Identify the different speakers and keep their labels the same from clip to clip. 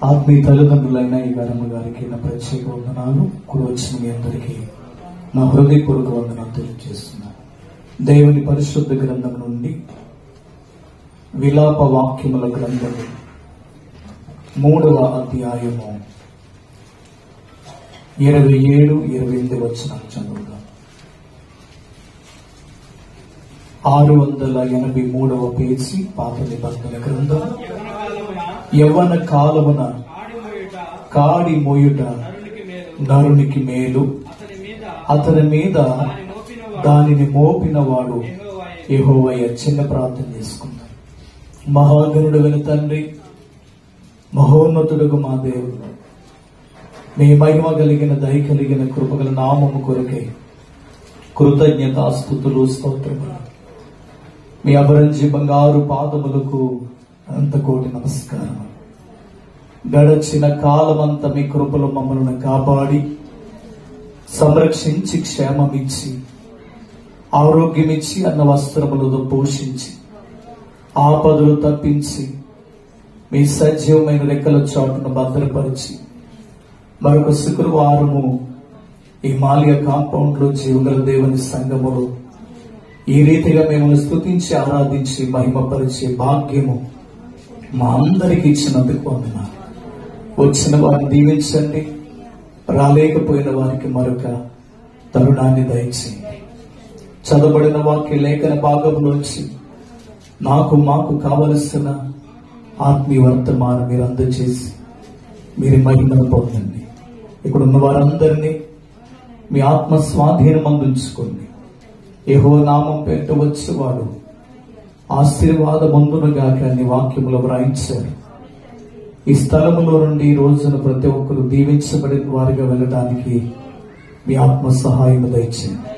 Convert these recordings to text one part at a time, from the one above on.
Speaker 1: ఆత్మీయ తల్లిదండ్రులైన ఈ గారమ్మ గారికి నా ప్రత్యేక వందనాలు. కూడా వచ్చిన మీ అందరికీ నా హృదయపూర్వక వందనాలు తెలియజేస్తున్నాను. దేవుని పరిశుద్ధ గ్రంథం నుండి విలాప వాక్యముల గ్రంథము 3వ అధ్యాయము 27-28 వచనాలు చదువుదాం. 683వ పేజీ పాత నిబంధన గ్రంథం. యవ్వన కాలమున కాడి మోయుట నరునికి మేలు, అతని మీద దానిని మోపిన వాడు యెహోవా. చిన్న ప్రార్థన చేసుకుందాం. మహాగణుడైన తండ్రి, మహోన్నతుడుగు మా దేవుడు, మీ మహిమ కలిగిన దయ కలిగిన కృపగల నామము కొరకై కృతజ్ఞతాస్తుతులు స్తోత్రములు. మీ అపరంజి బంగారు పాదములకు అనంత కోటి నమస్కారం. గడచిన కాలమంతా మీ కృపలో మమ్మల్ని కాపాడి సంరక్షించి క్షేమమిచ్చి ఆరోగ్యమిచ్చి అన్న వస్త్రములతో పోషించి ఆపదలు తప్పించి మీ సజీవమైన రెక్కల చాటును భద్రపరిచి మరొక శుక్రవారము ఈ మాల్య కాంపౌండ్ లో జీవగల దేవుని సంఘములో ఈ రీతిగా మిమ్మల్ని స్తుతించి ఆరాధించి మహిమపరిచే భాగ్యము మా అందరికి ఇచ్చినందుకు వందనాలు. వచ్చిన వారిని దీవించండి, రాలేకపోయిన వారికి మరొక తరుణాన్ని దయచేయండి. చదవబడిన వాక్య లేఖన భాగంలోంచి మాకు కావలసిన ఆత్మీయ వర్తమానం మీరు అందజేసి మీరు మహిమను పొందండి. ఇక్కడ ఉన్న వారందరినీ మీ ఆత్మ స్వాధీనం అందించుకోండి. యెహోవా నామం పెట్టవచ్చువాడు ఆశీర్వాదమందునుగా అని వాక్యములో వ్రాయించారు. ఈ స్థలములో నుండి ఈ రోజున ప్రతి ఒక్కరు దీవించబడిన వారిగా వెళ్ళడానికి మీ ఆత్మ సహాయం దయచేయండి.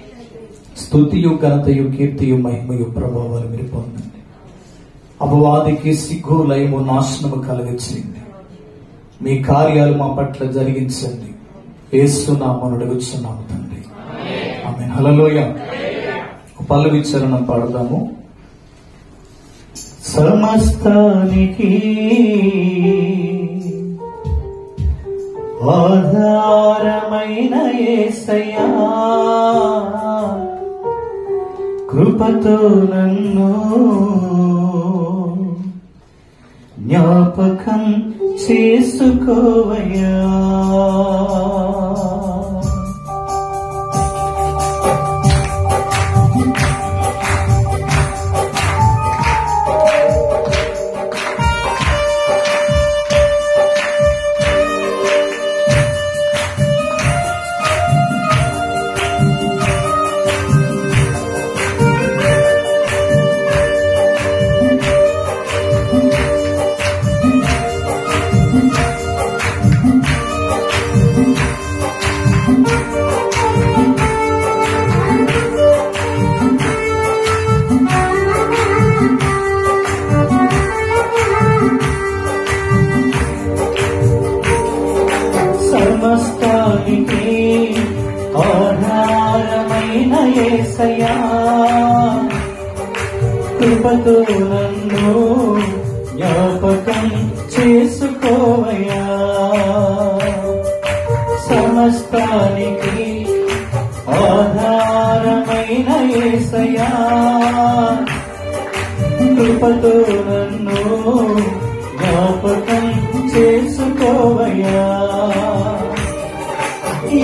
Speaker 1: స్తుతియు ఘనతయు కీర్తియు మహిమయు ప్రభావాలు మీరు పొందండి. అపవాదికి సిగ్గు లయము నాశనము కలగచేయండి. మీ కార్యాలు మా పట్ల జరిగించండి. యేసు నామమున అడుగుచున్నాము తండ్రి, ఆమేన్. హల్లెలూయా. పల్లవి చరణం పాడదాము. సమస్తానికి ఆధారమైన యేసయ్యా, కృపతో నన్ను జ్ఞాపకం చేసుకోవయ్యా. సమస్తానికి ఆధారమైన యేసయ్యా, కృపతో నన్ను జ్ఞాపకం చేసుకోవయ్యా. సమస్తానికి ఆధారమైన యేసయ్యా, కృపతో నన్ను జ్ఞాపకం చేసుకోవయ్యా.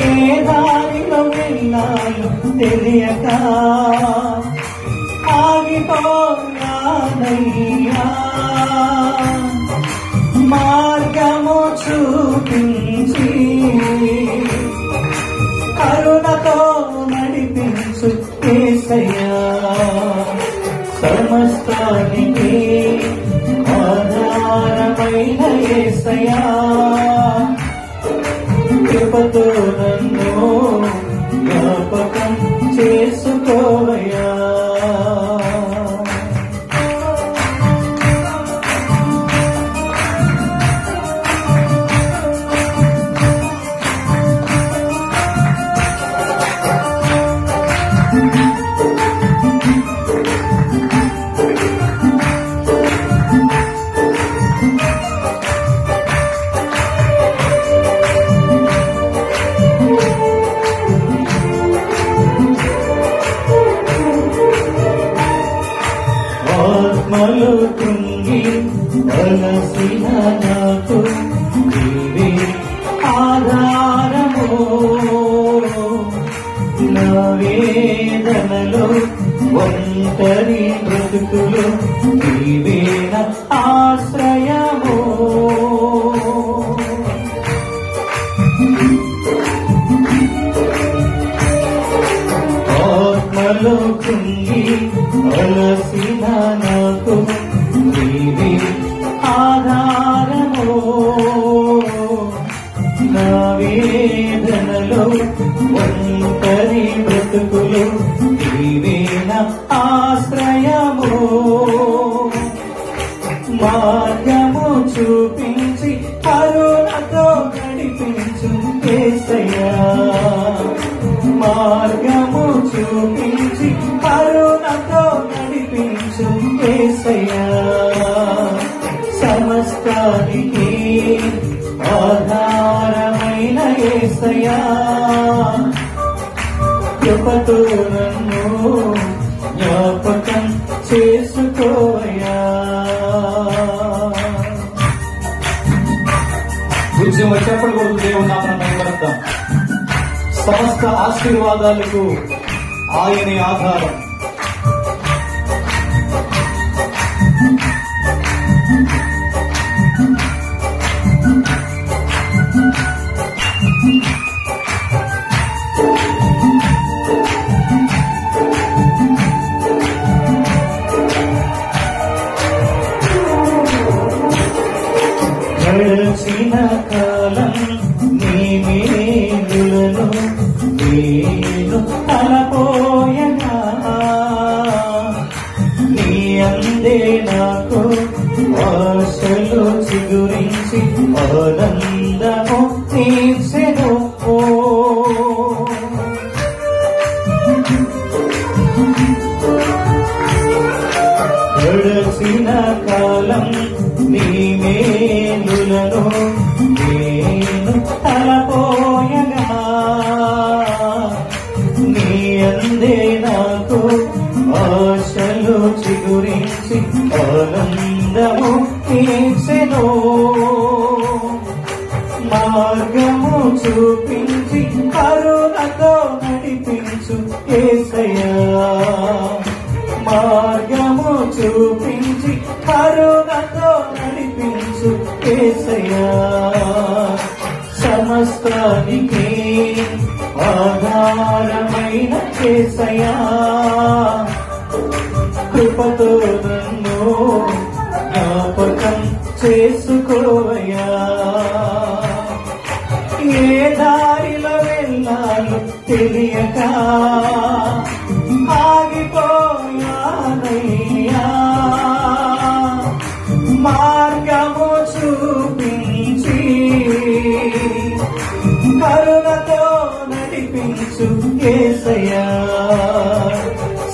Speaker 1: ఏ దారిలో వెళ్ళాలో తెలియక ఆగిపోయానయ్యా, మార్గము చూపించి కరుణతో నడిపించు యేసయ్యా. సమస్తానికి ఆధారమైన యేసయ్యా, కృపతో నన్ను జ్ఞాపకం చేసుకోవయ్యా. అలసిన నాకు నీవే ఆధారము, నా వేదనలో ఒంటరి బ్రతుకులో నీవే నా ఆశ్రయము. ఆత్మలో కుంగి అలసిన నాకు నీవే ఆధారము, నా వేదనలో ఒంటరి బ్రతుకులు నీవే నా ఆశ్రయము. మార్గము చూపించి కరుణతో నడిపించు యేసయ్యా, మార్గము చూపించి కరుణతో నడిపించు యేసయ్యా. సమస్తానికి ఆధారమైన యేసయ్యా, కృపతో నన్ను జ్ఞాపకం చేసుకోవయ్యా. ఉద్యమ చెప్పకూడదు, దేవుడు నామమున మహిమపడతాం. సమస్త ఆశీర్వాదాలకు ఆయనే ఆధారం. గడిచిన కాలం నీ మేలులను నేను తలపోయగా, నీ అందే నాకు ఆశలు చిగురించి ఆనందము తీర్చెను. గడిచిన కాలం నీ మేలులను నేను తలపోయగా, నీ అందే నాకు ఆశలు చిగురించి ఆనందము తీర్చెను. మార్గము చూపించి కరుణతో నడిపించు యేసయ్యా, మార్గము చూపించి కరుణతో నడిపించు యేసయ్యా. సమస్తానికి ఆధారమైన యేసయ్యా, కృపతో నన్ను జ్ఞాపకం చేసుకోవయ్యా. ఏ దారిలో వెళ్ళాలో తెలియక ఆగిపోయానయ్యా, మార్గము చూపించి కరుణతో నడిపించు యేసయ్యా.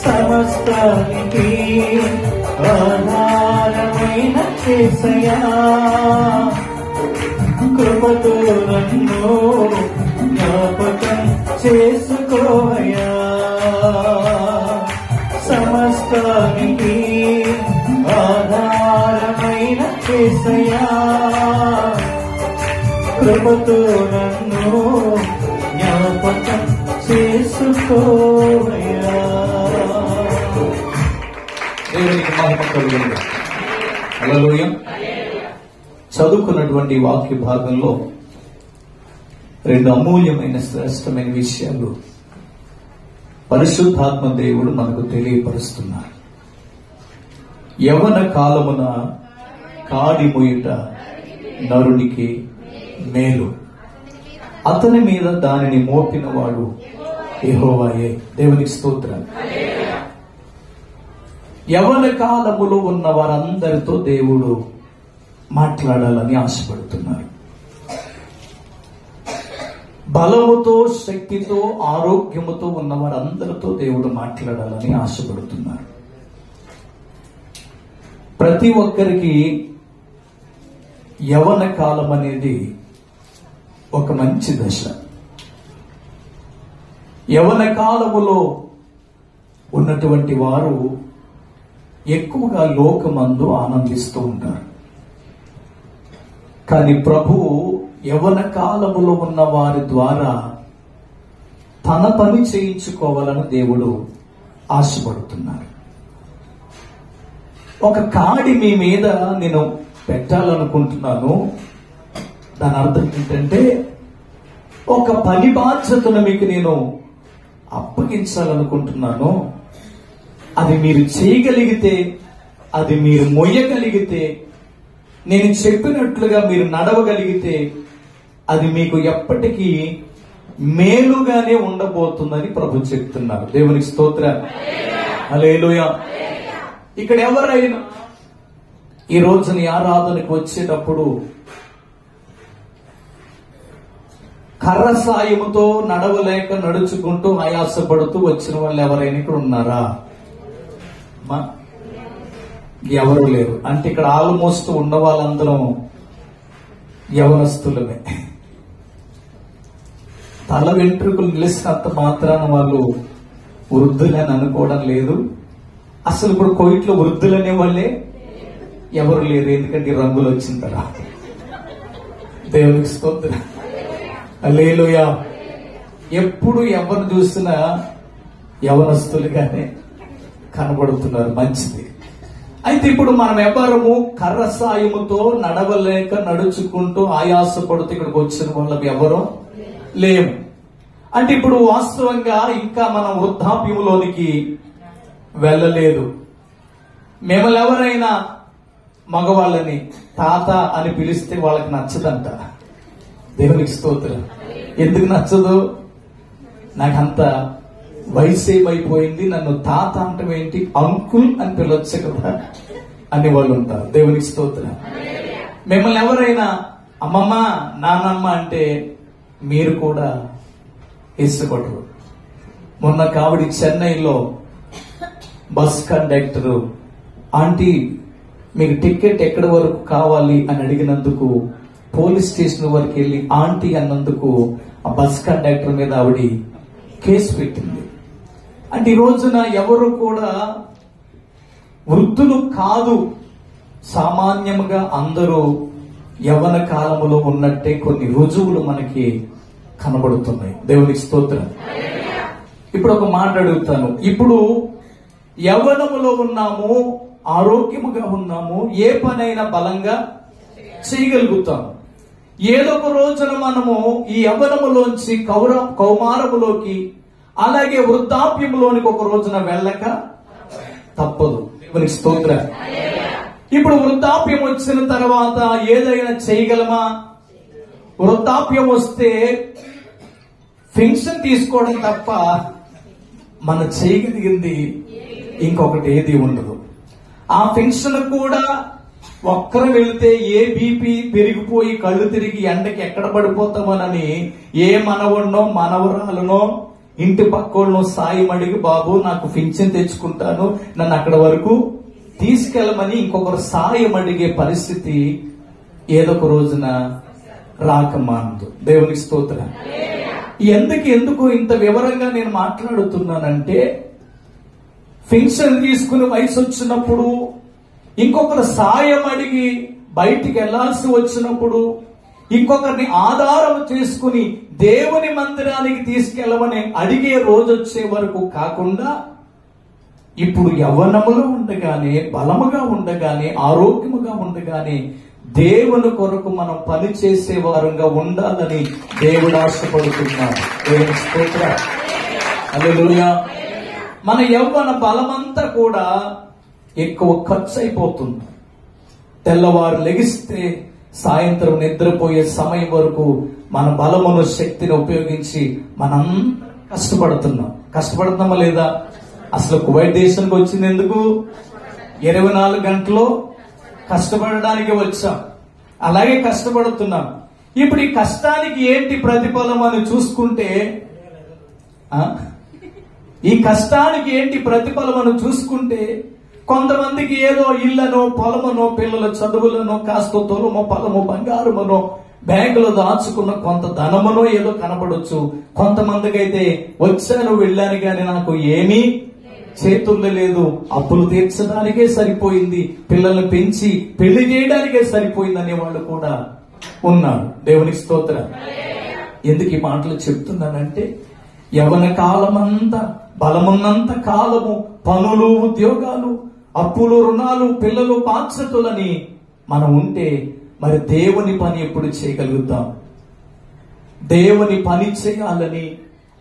Speaker 1: సమస్తానికి ఆధారమైన యేసయ్యా, కృపతో నన్ను జ్ఞాపకం చేసుకోవయ్యా. సమస్తానికి ఆధారమైన యేసయ్యా, కృపతో నన్ను జ్ఞాపకం చేసుకోవయ్యా. దేవునికి మహిమ కలుగును. హల్లెలూయా. చదువుకున్నటువంటి వాక్య భాగంలో రెండు అమూల్యమైన శ్రేష్టమైన విషయాలు పరిశుద్ధాత్మ దేవుడు మనకు తెలియపరుస్తున్నారు. యవ్వన కాలమున కాడి మొయ్యుట నరునికి మేలు, అతని మీద దానిని మోపిన వాడు యెహోవాయే. దేవునికి స్తోత్రం. యవ్వన కాలములో ఉన్న వారందరితో దేవుడు మాట్లాడాలని ఆశపడుతున్నారు. బలముతో, శక్తితో, ఆరోగ్యముతో ఉన్న వారందరితో దేవుడు మాట్లాడాలని ఆశపడుతున్నారు. ప్రతి ఒక్కరికి యవ్వన కాలం అనేది ఒక మంచి దశ. యవ్వన కాలములో ఉన్నటువంటి వారు ఎక్కువగా లోకమందు ఆనందిస్తూ ఉంటారు. కానీ ప్రభువు యవ్వన కాలములో ఉన్న వారి ద్వారా తన పని చేయించుకోవాలని దేవుడు ఆశపడుతున్నారు. ఒక కాడి మీ మీద నేను పెట్టాలనుకుంటున్నాను. దాని అర్థం ఏంటంటే, ఒక పని బాధ్యతను మీకు నేను అప్పగించాలనుకుంటున్నాను. అది మీరు చేయగలిగితే, అది మీరు మొయ్యగలిగితే, నేను చెప్పినట్లుగా మీరు నడవగలిగితే, అది మీకు ఎప్పటికీ మేలుగానే ఉండబోతుందని ప్రభు చెప్తున్నారు. దేవునికి స్తోత్రం. హల్లెలూయా. ఇక్కడ ఎవరైనా ఈ రోజుని ఆరాధనకు వచ్చేటప్పుడు కర్ర సాయముతో నడవలేక నడుచుకుంటూ ఆయాసపడుతూ వచ్చిన వాళ్ళు ఎవరైనా ఇక్కడ ఉన్నారా? ఎవరు లేరు. అంటే ఇక్కడ ఆల్మోస్ట్ ఉన్న వాళ్ళందరం యవనస్తులమే. తల వెంట్రుకలు నిలిసినంత మాత్రాన వాళ్ళు వృద్ధులని అనుకోవడం లేదు. అసలు ఇప్పుడు కోయిట్లో వృద్ధులనే వాళ్ళే ఎవరు లేరు. ఎందుకంటే ఈ రంగులు వచ్చిన తర్వాత. దేవునికి స్తోత్రం. హల్లెలూయా. ఎప్పుడు ఎవరు చూసినా యవనస్తులుగానే కనబడుతున్నారు. మంచిది. అయితే ఇప్పుడు మనం ఎవరము కర్ర సాయముతో నడవలేక నడుచుకుంటూ ఆయాసపడుతూ ఇక్కడికి వచ్చిన వాళ్ళకి ఎవరో లేము. అంటే ఇప్పుడు వాస్తవంగా ఇంకా మనం వృద్ధాప్యంలోనికి వెళ్ళలేదు. మిమ్మల్ని ఎవరైనా మగవాళ్ళని తాత అని పిలిస్తే వాళ్ళకి నచ్చదంట. దేవునికి స్తోత్రం. ఎందుకు నచ్చదు? నాకంత వయసు ఏమైపోయింది, నన్ను తాత అంటే ఏంటి, అంకుల్ అని పిలవచ్చు కదా అని వాళ్ళు ఉంటారు. దేవునికి స్తోత్రం. మిమ్మల్ని ఎవరైనా అమ్మమ్మ నానమ్మ అంటే మీరు కూడా ఇష్టపడరు. మొన్న కావిడి చెన్నైలో బస్ కండక్టరు ఆంటీ మీకు టికెట్ ఎక్కడి వరకు కావాలి అని అడిగినందుకు పోలీస్ స్టేషన్ వరకు వెళ్ళి ఆంటీ అన్నందుకు ఆ బస్ కండక్టర్ మీద ఆవిడ కేసు పెట్టింది. అంటే ఈ రోజున ఎవరు కూడా వృద్ధులు కాదు, సామాన్యంగా అందరూ యవ్వన కాలములో ఉన్నట్టే కొన్ని రుజువులు మనకి కనబడుతున్నాయి. దేవునికి స్తోత్రం. ఇప్పుడు ఒక మాట అడుగుతాను. ఇప్పుడు యవ్వనములో ఉన్నాము, ఆరోగ్యముగా ఉన్నాము, ఏ పనైనా బలంగా చేయగలుగుతాము. ఏదో ఒక రోజున మనము ఈ యవ్వనములోంచి కౌమారములోకి అలాగే వృద్ధాప్యములోనికి ఒక రోజున వెళ్ళక తప్పదు. దేవునికి స్తోత్రం. ఇప్పుడు వృద్ధాప్యం వచ్చిన తర్వాత ఏదైనా చేయగలమా? వృద్ధాప్యం వస్తే పెన్షన్ తీసుకోవడం తప్ప మనం చేయగలిగింది ఇంకొకటి ఏది ఉండదు. ఆ పెన్షన్ కూడా ఒక్కరు వెళితే ఏ బీపీ పెరిగిపోయి కళ్ళు తిరిగి ఎండకి ఎక్కడ పడిపోతామోనని ఏ మనవడినో మనవరాలనో ఇంటి పక్కోళ్ళను సాయం అడిగి, బాబు నాకు పెన్షన్ తెచ్చుకుంటాను, నన్ను అక్కడ వరకు తీసుకెళ్ళమని ఇంకొకరు సాయం అడిగే పరిస్థితి ఏదో ఒక రోజున రాకమానదు. దేవునికి స్తోత్రం. ఎందుకు ఇంత వివరంగా నేను మాట్లాడుతున్నానంటే, పెన్షన్ తీసుకుని వయసు వచ్చినప్పుడు ఇంకొకరు సాయం అడిగి బయటికి వెళ్లాల్సి వచ్చినప్పుడు ఇంకొకరిని ఆధారం చేసుకుని దేవుని మందిరానికి తీసుకెళ్లమని అడిగే రోజు వచ్చే వరకు కాకుండా, ఇప్పుడు యవ్వనములో ఉండగానే, బలముగా ఉండగానే, ఆరోగ్యముగా ఉండగానే దేవుని కొరకు మనం పని చేసే వారంగా ఉండాలని దేవుడు ఆశపడుతున్నాడు. దేవుని స్తోత్రం. హల్లెలూయా. మన యవ్వన బలమంతా కూడా ఎక్కువ ఖర్చు అయిపోతుంది. తెల్లవారు లెగిస్తే సాయంత్రం నిద్రపోయే సమయం వరకు మన బలమును శక్తిని ఉపయోగించి మనం కష్టపడుతున్నామా లేదా? అసలు కువైట్ దేశానికి వచ్చింది ఎందుకు? 24 గంటలు కష్టపడడానికి వచ్చాం. అలాగే కష్టపడుతున్నాం. ఇప్పుడు ఈ కష్టానికి ఏంటి ప్రతిఫలం అని చూసుకుంటే, కొంతమందికి ఏదో ఇళ్లనో పొలమనో పిల్లల చదువులనో కాస్త తొలమో పొలమో బంగారమనో బ్యాంకులో దాచుకున్న కొంత ధనమనో ఏదో కనపడొచ్చు. కొంతమందికి అయితే వచ్చాను వెళ్ళాను గాని నాకు ఏమీ చేతుల్లో లేదు, అప్పులు తీర్చడానికే సరిపోయింది, పిల్లల్ని పెంచి పెళ్లి చేయడానికే సరిపోయింది అనేవాళ్ళు కూడా ఉన్నాడు. దేవునికి స్తోత్రం. ఎందుకు ఈ మాటలు చెప్తున్నానంటే, యవ్వన కాలమంతా బలమున్నంత కాలము పనులు, ఉద్యోగాలు, అప్పులు, రుణాలు, పిల్లలు, బాధ్యతలని మనం ఉంటే మరి దేవుని పని ఎప్పుడు చేయగలుగుతాం? దేవుని పని చేయాలని,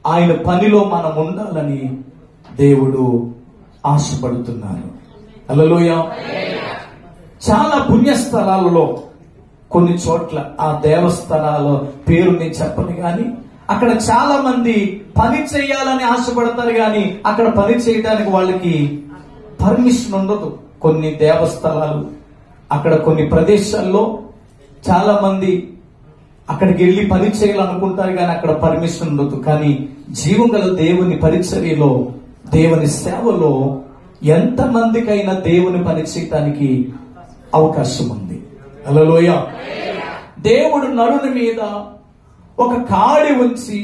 Speaker 1: ఆయన పనిలో మనం ఉండాలని దేవుడు ఆశపడుతున్నారు. హల్లెలూయా. చాలా పుణ్యస్థలాలలో కొన్ని చోట్ల, ఆ దేవస్థానాల పేరు నేను చెప్పను కానీ, అక్కడ చాలా మంది పని చేయాలని ఆశపడతారు కానీ అక్కడ పని చేయడానికి వాళ్ళకి పర్మిషన్ ఉండదు. కొన్ని దేవస్థలాలు, అక్కడ కొన్ని ప్రదేశాల్లో చాలా మంది అక్కడికి వెళ్ళి పని చేయాలనుకుంటారు కానీ అక్కడ పర్మిషన్ ఉండదు. కానీ జీవం గల దేవుని పరిచర్యలో, దేవుని సేవలో ఎంతమందికైనా దేవుని పని చేయటానికి అవకాశం ఉంది. హల్లెలూయా. దేవుడు నరుని మీద ఒక కాడి ఉంచి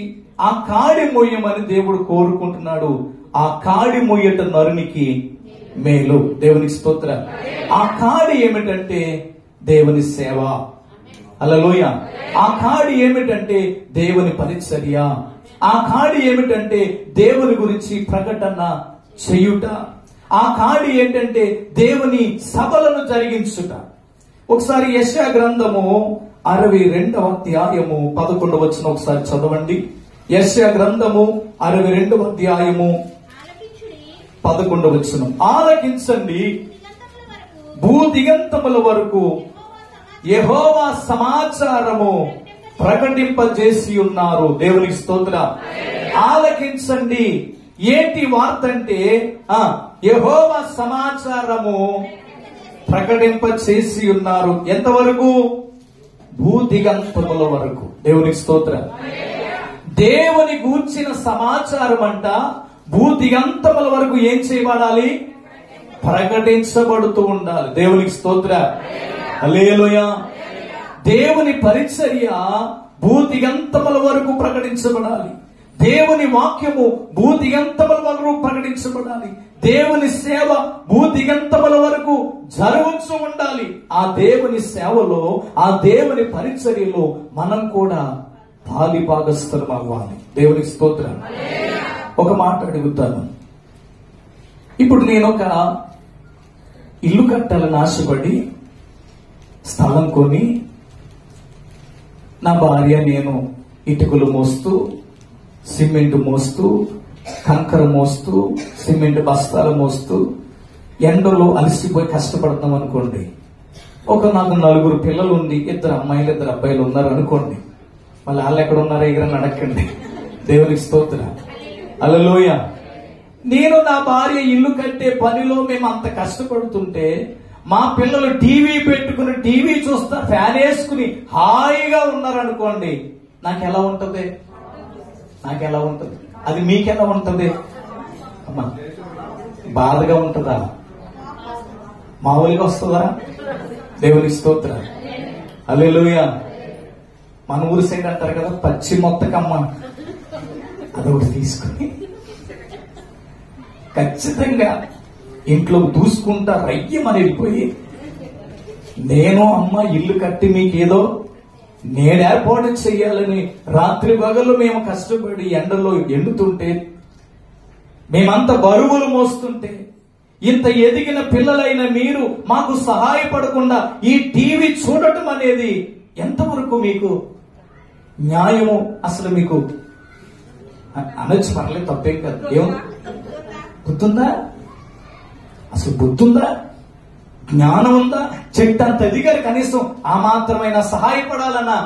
Speaker 1: ఆ కాడి మొయ్యమని దేవుడు కోరుకుంటున్నాడు. ఆ కాడి మొయ్యట నరునికి మేలు. దేవునికి స్తోత్రం. ఆ కాడి ఏమిటంటే దేవుని సేవ. హల్లెలూయా. ఆ కాడి ఏమిటంటే దేవుని పరిచర్య. ఆ కాడి ఏమిటంటే దేవుని గురించి ప్రకటన చేయుట. ఆ కాడి ఏంటంటే దేవుని సభలను జరిగించుట. ఒకసారి యెషయా గ్రంథము 62వ అధ్యాయము 11వ వచనం ఒకసారి చదవండి. యెషయా గ్రంథము 62వ అధ్యాయము 11వ వచనం. ఆలకించండి, భూదిగంతముల వరకు యెహోవా సమాచారము ప్రకటింపజేసి ఉన్నారు. దేవునికి స్తోత్రం. ఆలకించండి. ఏంటి వార్త అంటే, యెహోవా సమాచారము ప్రకటింపజేసి ఉన్నారు. ఎంతవరకు? భూదిగంతముల వరకు. దేవునికి స్తోత్రం. దేవుని గూర్చిన సమాచారం అంట భూదిగంతముల వరకు ఏం చేయబడాలి? ప్రకటించబడుతూ ఉండాలి. దేవునికి స్తోత్రం. హల్లెలూయా. దేవుని పరిచర్య భూదిగంతముల వరకు ప్రకటించబడాలి. దేవుని వాక్యము భూదిగంతముల వరకు ప్రకటించబడాలి. దేవుని సేవ భూదిగంతముల వరకు జరుగుతూ ఉండాలి. ఆ దేవుని సేవలో, ఆ దేవుని పరిచర్యలో మనం కూడా పాలిభాగస్థులం అవ్వాలి. దేవునికి స్తోత్రం. ఒక మాట అడుగుతాను. ఇప్పుడు నేను ఒక ఇల్లు కట్టాలని ఆశపడి స్థలం కొని, నా భార్య నేను ఇటుకలు మోస్తూ, సిమెంట్ మోస్తూ, కంకర మోస్తూ, సిమెంట్ బస్తాలు మోస్తూ ఎండలో అలసిపోయి కష్టపడతాం అనుకోండి. నాకు 4 పిల్లలు ఉంది, 2 అమ్మాయిలు 2 అబ్బాయిలు ఉన్నారు అనుకోండి. మళ్ళీ వాళ్ళు ఎక్కడ ఉన్నారో ఎగరని అడగండి. దేవునికి స్తోత్రం. హల్లెలూయా. నేను నా భార్య ఇల్లు కట్టే పనిలో మేము అంత కష్టపడుతుంటే మా పిల్లలు టీవీ పెట్టుకుని టీవీ చూస్తా, ఫ్యాన్ వేసుకుని హాయిగా ఉన్నారనుకోండి, నాకెలా ఉంటది? నాకెలా ఉంటది? అది మీకెలా ఉంటది? అమ్మా, బాధగా ఉంటుందా? మామూలుగా వస్తుందా? దేవునికి స్తోత్రం. హల్లెలూయా. మన ఊరు సైడ్ అంటారు కదా, పచ్చి మొత్తకమ్మ, అదొకటి తీసుకుని ఖచ్చితంగా ఇంట్లో దూసుకుంటా రయ్యమని వెళ్ళిపోయి, నేను అమ్మ ఇల్లు కట్టి మీకేదో నేను ఏర్పాటు చెయ్యాలని రాత్రి పగలు మేము కష్టపడి ఎండలో ఎండుతుంటే, మేమంత బరువులు మోస్తుంటే, ఇంత ఎదిగిన పిల్లలైన మీరు మాకు సహాయపడకుండా ఈ టీవీ చూడటం అనేది ఎంతవరకు మీకు న్యాయము? అసలు మీకు అనొచ్చు, పర్లేదు, తప్పేం కాదు. ఏం బుద్ధుందా? అసలు బుద్ధుందా? జ్ఞానం ఉందా? చెట్టు అంత ఎదిగారు, కనీసం ఆ మాత్రమైన సహాయపడాలన్నా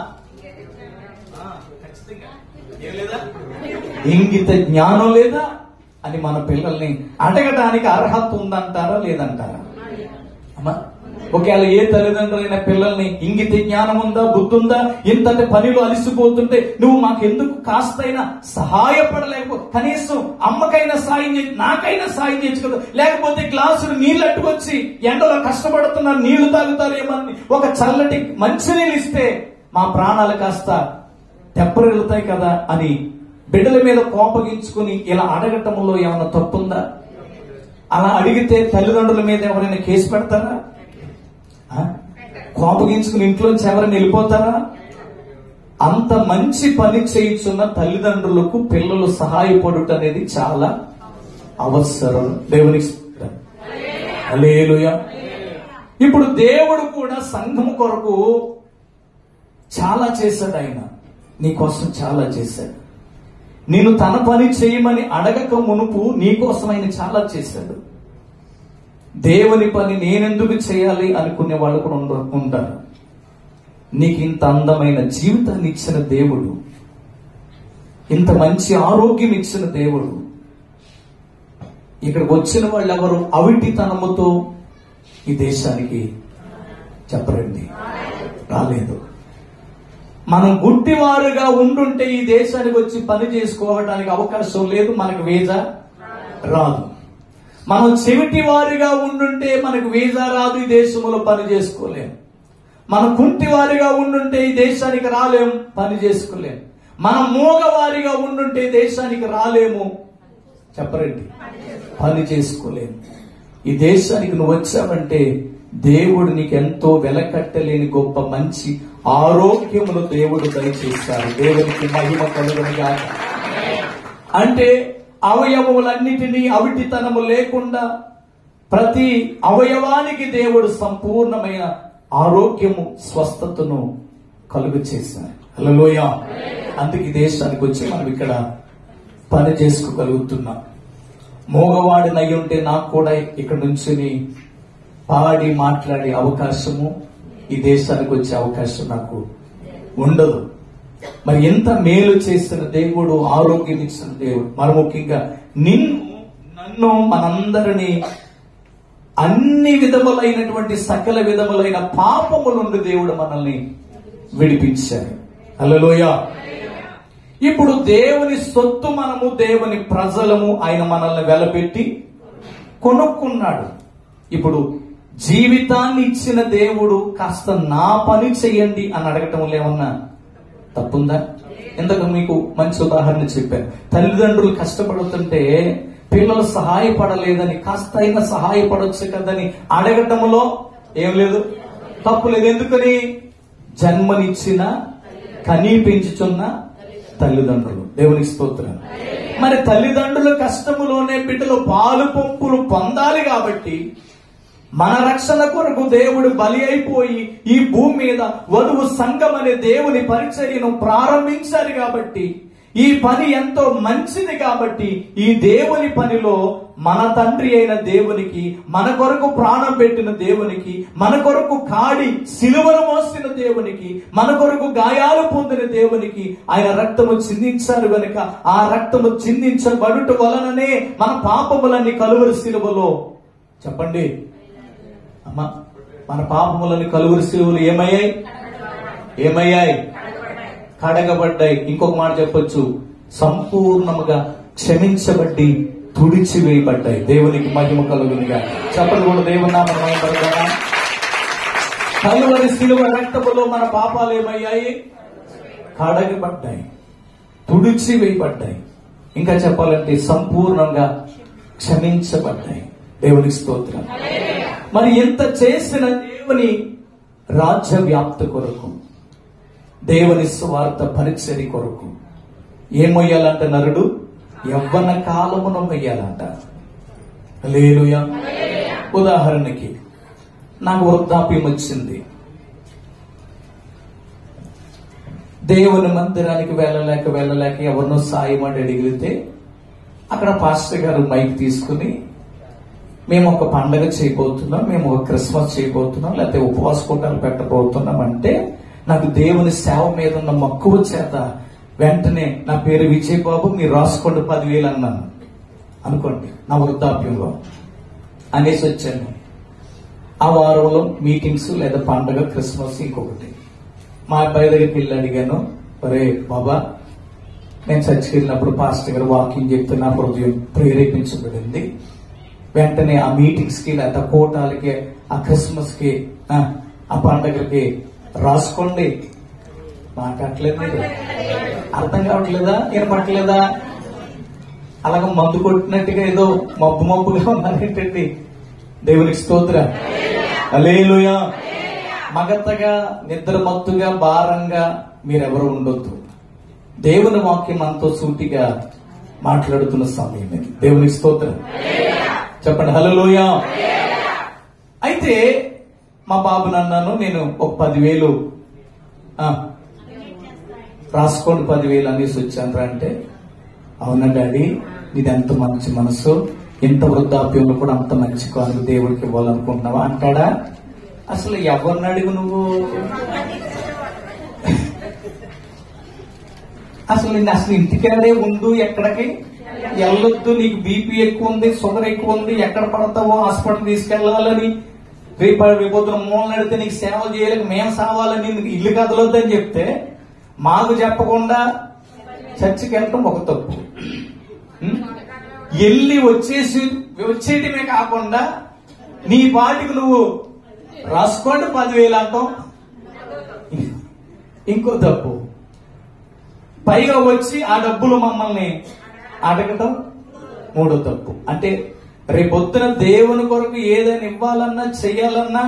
Speaker 1: ఇంగిత జ్ఞానం లేదా అని మన పిల్లల్ని అడగడానికి అర్హత ఉందంటారా లేదంటారా? అమ్మా, ఒకవేళ ఏ తల్లిదండ్రులైన పిల్లల్ని ఇంగిత జ్ఞానం ఉందా, బుద్ధి ఉందా? ఇంతటి పనిలో అలిసిపోతుంటే నువ్వు మాకెందుకు కాస్తైనా సహాయపడలేకపో, కనీసం అమ్మకైనా సాయం చేసి, నాకైనా సాయం చేయొచ్చు కదా, లేకపోతే గ్లాసులు నీళ్ళు అట్టుకొచ్చి ఎండలో కష్టపడుతున్నారు, నీళ్లు తాగుతారేమని ఒక చల్లటి మంచినీళ్ళు ఇస్తే మా ప్రాణాలు కాస్త తెప్పరిల్లుతాయి కదా అని బిడ్డల మీద కోపగించుకుని ఇలా అడగటంలో ఏమైనా తప్పుందా? అలా అడిగితే తల్లిదండ్రుల మీద ఎవరైనా కేసు పెడతారా? కోపగించుకుని ఇంట్లోంచి ఎవరైనా వెళ్ళిపోతారా? అంత మంచి పని చేయుచున్న తల్లిదండ్రులకు పిల్లలు సహాయపడుట అనేది చాలా అవసరం. దేవునికి హల్లెలూయా. ఇప్పుడు దేవుడు కూడా సంఘము కొరకు చాలా చేశాడు. ఆయన నీ కోసం చాలా చేశాడు. నేను తన పని చేయమని అడగక మునుపు నీ కోసం ఆయన చాలా చేశాడు. దేవుని పని నేనెందుకు చేయాలి అనుకునే వాళ్ళు కూడా ఉంటారు. నీకు ఇంత అందమైన జీవితాన్ని ఇచ్చిన దేవుడు, ఇంత మంచి ఆరోగ్యం ఇచ్చిన దేవుడు, ఇక్కడికి వచ్చిన వాళ్ళు ఎవరు అవిటితనముతో ఈ దేశానికి చెప్పరండి రాలేదు. మనం గుడ్డివారుగా ఉండుంటే ఈ దేశానికి వచ్చి పని చేసుకోవడానికి అవకాశం లేదు, మనకు వీసా రాదు. మనం చెవిటి వారిగా ఉండుంటే మనకు వీసా రాదు, ఈ దేశంలో పని చేసుకోలేం. మనం కుంటి వారిగా ఉండుంటే ఈ దేశానికి రాలేం, పని చేసుకోలేం. మనం మూగవారిగా ఉండుంటే దేశానికి రాలేము, చెప్పరండి, పని చేసుకోలేము. ఈ దేశానికి నువ్వు వచ్చావంటే దేవుడు నీకు ఎంతో వెలకట్టలేని గొప్ప మంచి ఆరోగ్యములు దేవుడు దయచేశారు. దేవునికి మహిమ కలుగును గాక. అంటే అవయవములన్నిటినీ అవిటితనము లేకుండా ప్రతి అవయవానికి దేవుడు సంపూర్ణమైన ఆరోగ్యము స్వస్థతను కలుగు చేశారు. హల్లెలూయా. అందుకే దేశానికి వచ్చి మనం ఇక్కడ పని చేసుకోగలుగుతున్నాం. మోగవాడిని అయి ఉంటే నాకు కూడా ఇక్కడ నుంచి పాడి మాట్లాడే అవకాశము, ఈ దేశానికి వచ్చే అవకాశం నాకు ఉండదు. మరి ఎంత మేలు చేసిన దేవుడు, ఆరోగ్యం ఇచ్చిన దేవుడు. మరి ముఖ్యంగా నన్ను మనందరినీ అన్ని విధములైనటువంటి సకల విధములైన పాపముల నుండి దేవుడు మనల్ని విడిపించాడు. హల్లెలూయా. ఇప్పుడు దేవుని సొత్తు మనము, దేవుని ప్రజలము. ఆయన మనల్ని వెలపెట్టి కొనుక్కున్నాడు. ఇప్పుడు జీవితాన్ని ఇచ్చిన దేవుడు కాస్త నా పని చెయ్యండి అని అడగటంలో ఏమన్నా తప్పుందా? ఎందుకు మీకు మంచి ఉదాహరణ చెప్పాను. తల్లిదండ్రులు కష్టపడుతుంటే పిల్లలు సహాయపడలేదని కాస్త అయినా సహాయపడవచ్చు కదని అడగటంలో ఏం లేదు, తప్పు లేదు. ఎందుకని? జన్మనిచ్చిన కనీ పెంచుచున్న తల్లిదండ్రులు. దేవునికి స్తోత్రం. మరి తల్లిదండ్రుల కష్టములోనే బిడ్డలు పాలు పంపులు పొందాలి కాబట్టి మన రక్షణ కొరకు దేవుడు బలి అయిపోయి ఈ భూమి మీద వధువు సంఘం అనే దేవుని పరిచర్యను ప్రారంభించారు. కాబట్టి ఈ పని ఎంతో మంచిది. కాబట్టి ఈ దేవుని పనిలో మన తండ్రి అయిన దేవునికి, మన కొరకు ప్రాణం పెట్టిన దేవునికి, మన కొరకు కాడి సిలువను మోసిన దేవునికి, మన కొరకు గాయాలు పొందిన దేవునికి ఆయన రక్తము చిందించారు గనుక ఆ రక్తము చిందించబడుట వలననే మన పాపములన్నీ కలువరి సిలువలో, చెప్పండి అమ్మా, మన పాపములని కలువరి సిలువలు ఏమయ్యాయి? కడగబడ్డాయి. ఇంకొక మాట చెప్పొచ్చు, సంపూర్ణముగా క్షమించబడి తుడిచివేయబడ్డాయి. దేవునికి మహిమ కలుగునిగా. చెప్పండి కూడా దేవుని నామమున మహిమపడతారా? కలువరి సిలువ రక్తములో మన పాపాలు ఏమయ్యాయి? కడగబడ్డాయి, తుడిచివేయబడ్డాయి. ఇంకా చెప్పాలంటే సంపూర్ణంగా క్షమించబడ్డాయి. దేవునికి స్తోత్రం. మరి ఎంత చేసిన దేవుని రాజ్య వ్యాప్తి కొరకు, దేవుని స్వార్థ పరిచర్య కొరకు ఏం మొయ్యాలంట? నరుడు యవ్వన కాలమును మొయ్యాలంట. హల్లెలూయా. ఉదాహరణకి నాకు వృద్ధాప్యం వచ్చింది, దేవుని మందిరానికి వెళ్ళలేక ఎవరినో సాయం అని అడిగితే అక్కడ పాస్టర్ గారు మైక్ తీసుకుని మేము ఒక పండగ చేయబోతున్నాం, మేము ఒక క్రిస్మస్ చేయబోతున్నాం, లేకపోతే ఉపవాస కూటాలు పెట్టబోతున్నాం అంటే నాకు దేవుని సేవ మీద ఉన్న మక్కువ చేత వెంటనే నా పేరు విజయ్ బాబు, మీరు రాసుకోండి 10,000 అన్నాను అనుకోండి నా వృద్ధాప్యంలో అనేసి వచ్చాను. ఆ వారంలో మీటింగ్స్ లేదా పండగ, క్రిస్మస్, ఇంకొకటి. మా అబ్బాయి దగ్గరికి వెళ్ళి అడిగాను, ఒరే బాబా, నేను చర్చికి వెళ్ళినప్పుడు పాస్టర్ గారు వాకింగ్ చెప్తే నా హృదయం ప్రేరేపించబడింది. వెంటనే ఆ మీటింగ్స్ కి లేదా కోటాలకి, ఆ క్రిస్మస్ కి, ఆ పండగలకి రాసుకోండి. మాట్లాడలేదు, మీరు అర్థం కావట్లేదా? వినపట్లేదా? అలాగ మందు కొట్టినట్టుగా ఏదో మబ్బుగా ఉన్నారేంటండి? దేవునికి స్తోత్రం. హల్లెలూయా. మగతగా, నిద్రమత్తుగా, భారంగా మీరెవరు ఉండొద్దు. దేవుని వాక్యం మనతో సూటిగా మాట్లాడుతున్న సమయం ఇది. దేవునికి స్తోత్రం. చెప్పండి హల్లెలూయా. అయితే మా బాబుని అన్నాను, నేను ఒక 10,000 రాసుకోండి 10,000 అనేసి వచ్చాను అంటే, అవునా డాడీ, ఇది ఎంత మంచి మనసు, ఇంత వృద్ధాప్యంలో కూడా అంత మంచి కాదు దేవుడికి ఇవ్వాలనుకుంటున్నావా అంటాడా? అసలు ఎవరిని అడుగు నువ్వు? అసలు ఇంటికాడే ఉండు, ఎక్కడికి వెళ్ళొద్దు, నీకు బీపీ ఎక్కువ ఉంది, షుగర్ ఎక్కువ ఉంది, ఎక్కడ పడతావో హాస్పిటల్ తీసుకెళ్లాలని, రేపొద్దున మూల నడితే నీకు సేవ చేయలేక మేము సావాలని ఇల్లు కదలొద్దని చెప్తే మాకు చెప్పకుండా చర్చికి వెళ్ళటం ఒక తప్పు. వెళ్ళి వచ్చేయటమే కాకుండా నీ పాటికి నువ్వు రాసుకోండి 10,000 అంటాం ఇంకో తప్పు. పైగా వచ్చి ఆ డబ్బులు మమ్మల్ని అడగటం మూడో తప్పు. అంటే రేపొద్దున దేవుని కొరకు ఏదైనా ఇవ్వాలన్నా చెయ్యాలన్నా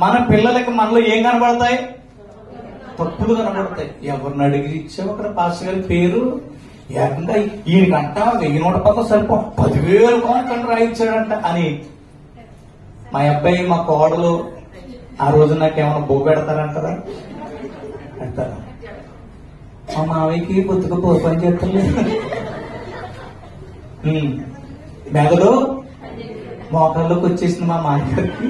Speaker 1: మన పిల్లలకి మనలో ఏం కనబడతాయి? తప్పులు కనబడతాయి. ఎవరిని అడిగి ఇచ్చావు అక్కడ పాస్టర్ గారి పేరు? ఏకంగా ఈయనకంట 1,110 సరిపో 10,000 కోనకంట రాయించాడంట అని. మా అబ్బాయి, మా కోడలు ఆ రోజు నాకేమైనా బొగ్గు పెడతారంటారా? పెడతారా? మా మావయ్యకి పొద్దుకు పని చేస్తలేదు, మెదడు మోకాల్లోకి వచ్చేసింది మా మాయగారికి.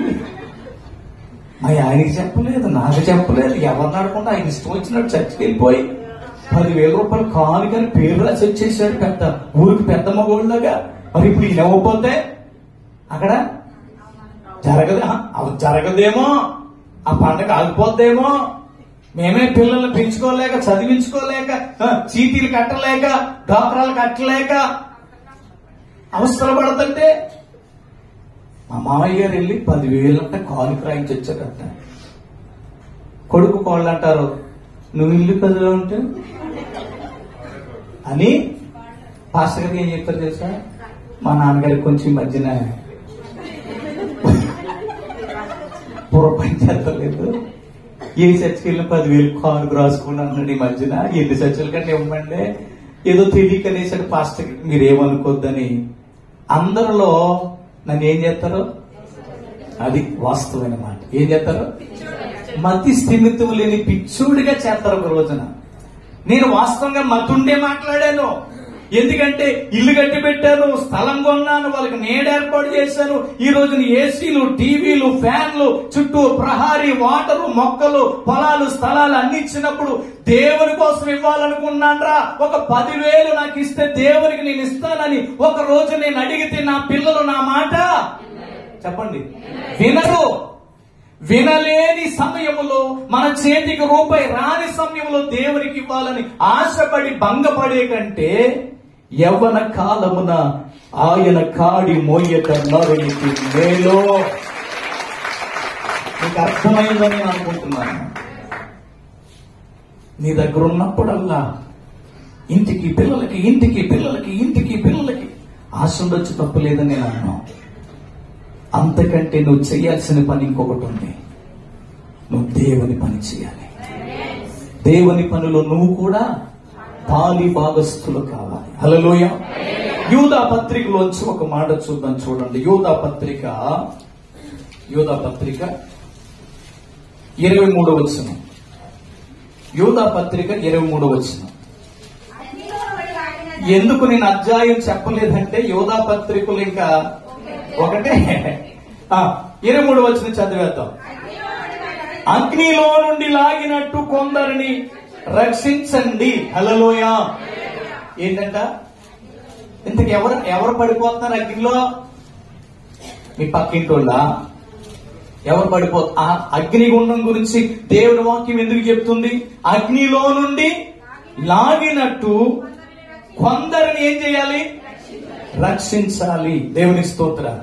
Speaker 1: మా ఆయనకి చెప్పలేదు, నాకు చెప్పలేదు, ఎవరిని అడగకుండా ఆయన ఇష్టం వచ్చినట్టు చర్చికి వెళ్ళిపోయి 10,000 రూపాయలు కాను కానీ పేరు రాసి వచ్చేసాడు. పెద్ద ఊరికి పెద్ద మగోళ్ళగా. మరి ఇప్పుడు ఈయన ఇవ్వకపోతే అక్కడ జరగదేమో, ఆ పండగ ఆగిపోద్దేమో, మేమే పిల్లల్ని పెంచుకోలేక, చదివించుకోలేక, చీటీలు కట్టలేక, డాక్టర్లు కట్టలేక అవసరం పడుతుంటే మా మామయ్య గారు వెళ్ళి 10,000 అంటే కాలుకి రాయించి వచ్చారట. కొడుకు కోళ్ళు అంటారు, నువ్వు ఇల్లు కదులో ఉంటే అని. పాస్టర్ గారికి ఏం చెప్తారు తెలుసా? మా నాన్నగారికి కొంచెం ఈ మధ్యన పూర్వపని చేస్తలేదు, ఏ చర్చికి వెళ్ళిన 10,000 కాలుకు రాసుకుని అన్నాడు ఈ మధ్యన. ఎన్ని చర్చల కంటే ఇవ్వమంటే ఏదో తెలియకనేసాడు పాస్టర్. మీరేమనుకోద్దని అందరిలో నన్ను ఏం చేస్తారు? అది వాస్తవమైన మాట. ఏం చేస్తారు? మతి స్థిమితం లేని పిచ్చోడిగా చేస్తారు. ఒక రోజున నేను వాస్తవంగా మతుండే మాట్లాడాను. ఎందుకంటే ఇల్లు కట్టి పెట్టాను, స్థలం కొన్నాను, వాళ్ళకి నీడ ఏర్పాటు చేశాను. ఈ రోజున ఏసీలు, టీవీలు, ఫ్యాన్లు, చుట్టూ ప్రహారీ, వాటరు, మొక్కలు, పొలాలు, స్థలాలు అన్ని ఇచ్చినప్పుడు దేవుని కోసం ఇవ్వాలనుకున్నాన్రా. ఒక 10,000 నాకు ఇస్తే దేవునికి నేను ఇస్తానని ఒక రోజు నేను అడిగితే నా పిల్లలు నా మాట చెప్పండి వినరు. వినలేని సమయంలో, మన చేతికి రూపాయి రాని సమయంలో దేవునికి ఇవ్వాలని ఆశపడి భంగపడే కంటే యవ్వన కాలమున ఆయన కాడి మోయట నరునికి మేలో. నీకు అర్థమైందని నేను అనుకుంటున్నాను. నీ దగ్గర ఉన్నప్పుడల్లా ఇంటికి పిల్లలకి ఆశ ఉండొచ్చు, తప్పు లేదని నేను అన్నాను. అంతకంటే నువ్వు చేయాల్సిన పని ఇంకొకటి ఉంది. నువ్వు దేవుని పని చేయాలి. దేవుని పనిలో నువ్వు కూడా పాలి భాగస్థులు కావాలి. హల్లెలూయా. యూదా పత్రికలోంచి ఒక మాట చూద్దాం. చూడండి, యూదా పత్రిక 23వ వచనం. యూదా పత్రిక 23వ వచనం. ఎందుకు నేను అధ్యాయం చెప్పలేదంటే యూదా పత్రికలు ఇంకా ఒకటే. 23వ వచనం చదివేద్దాం. అగ్నిలో నుండి లాగినట్టు కొందరిని రక్షించండి. హల్లెలూయా. ఏంటంట? ఇంతకు ఎవరు పడిపోతున్నారు అగ్నిలో? మీ పక్కింటోళ్ళ? ఎవరు పడిపోతారు? ఆ అగ్నిగుండం గురించి దేవుని వాక్యం ఎందుకు చెప్తుంది? అగ్నిలో నుండి లాగినట్టు కొందరిని ఏం చేయాలి? రక్షించాలి. దేవుని స్తోత్రం.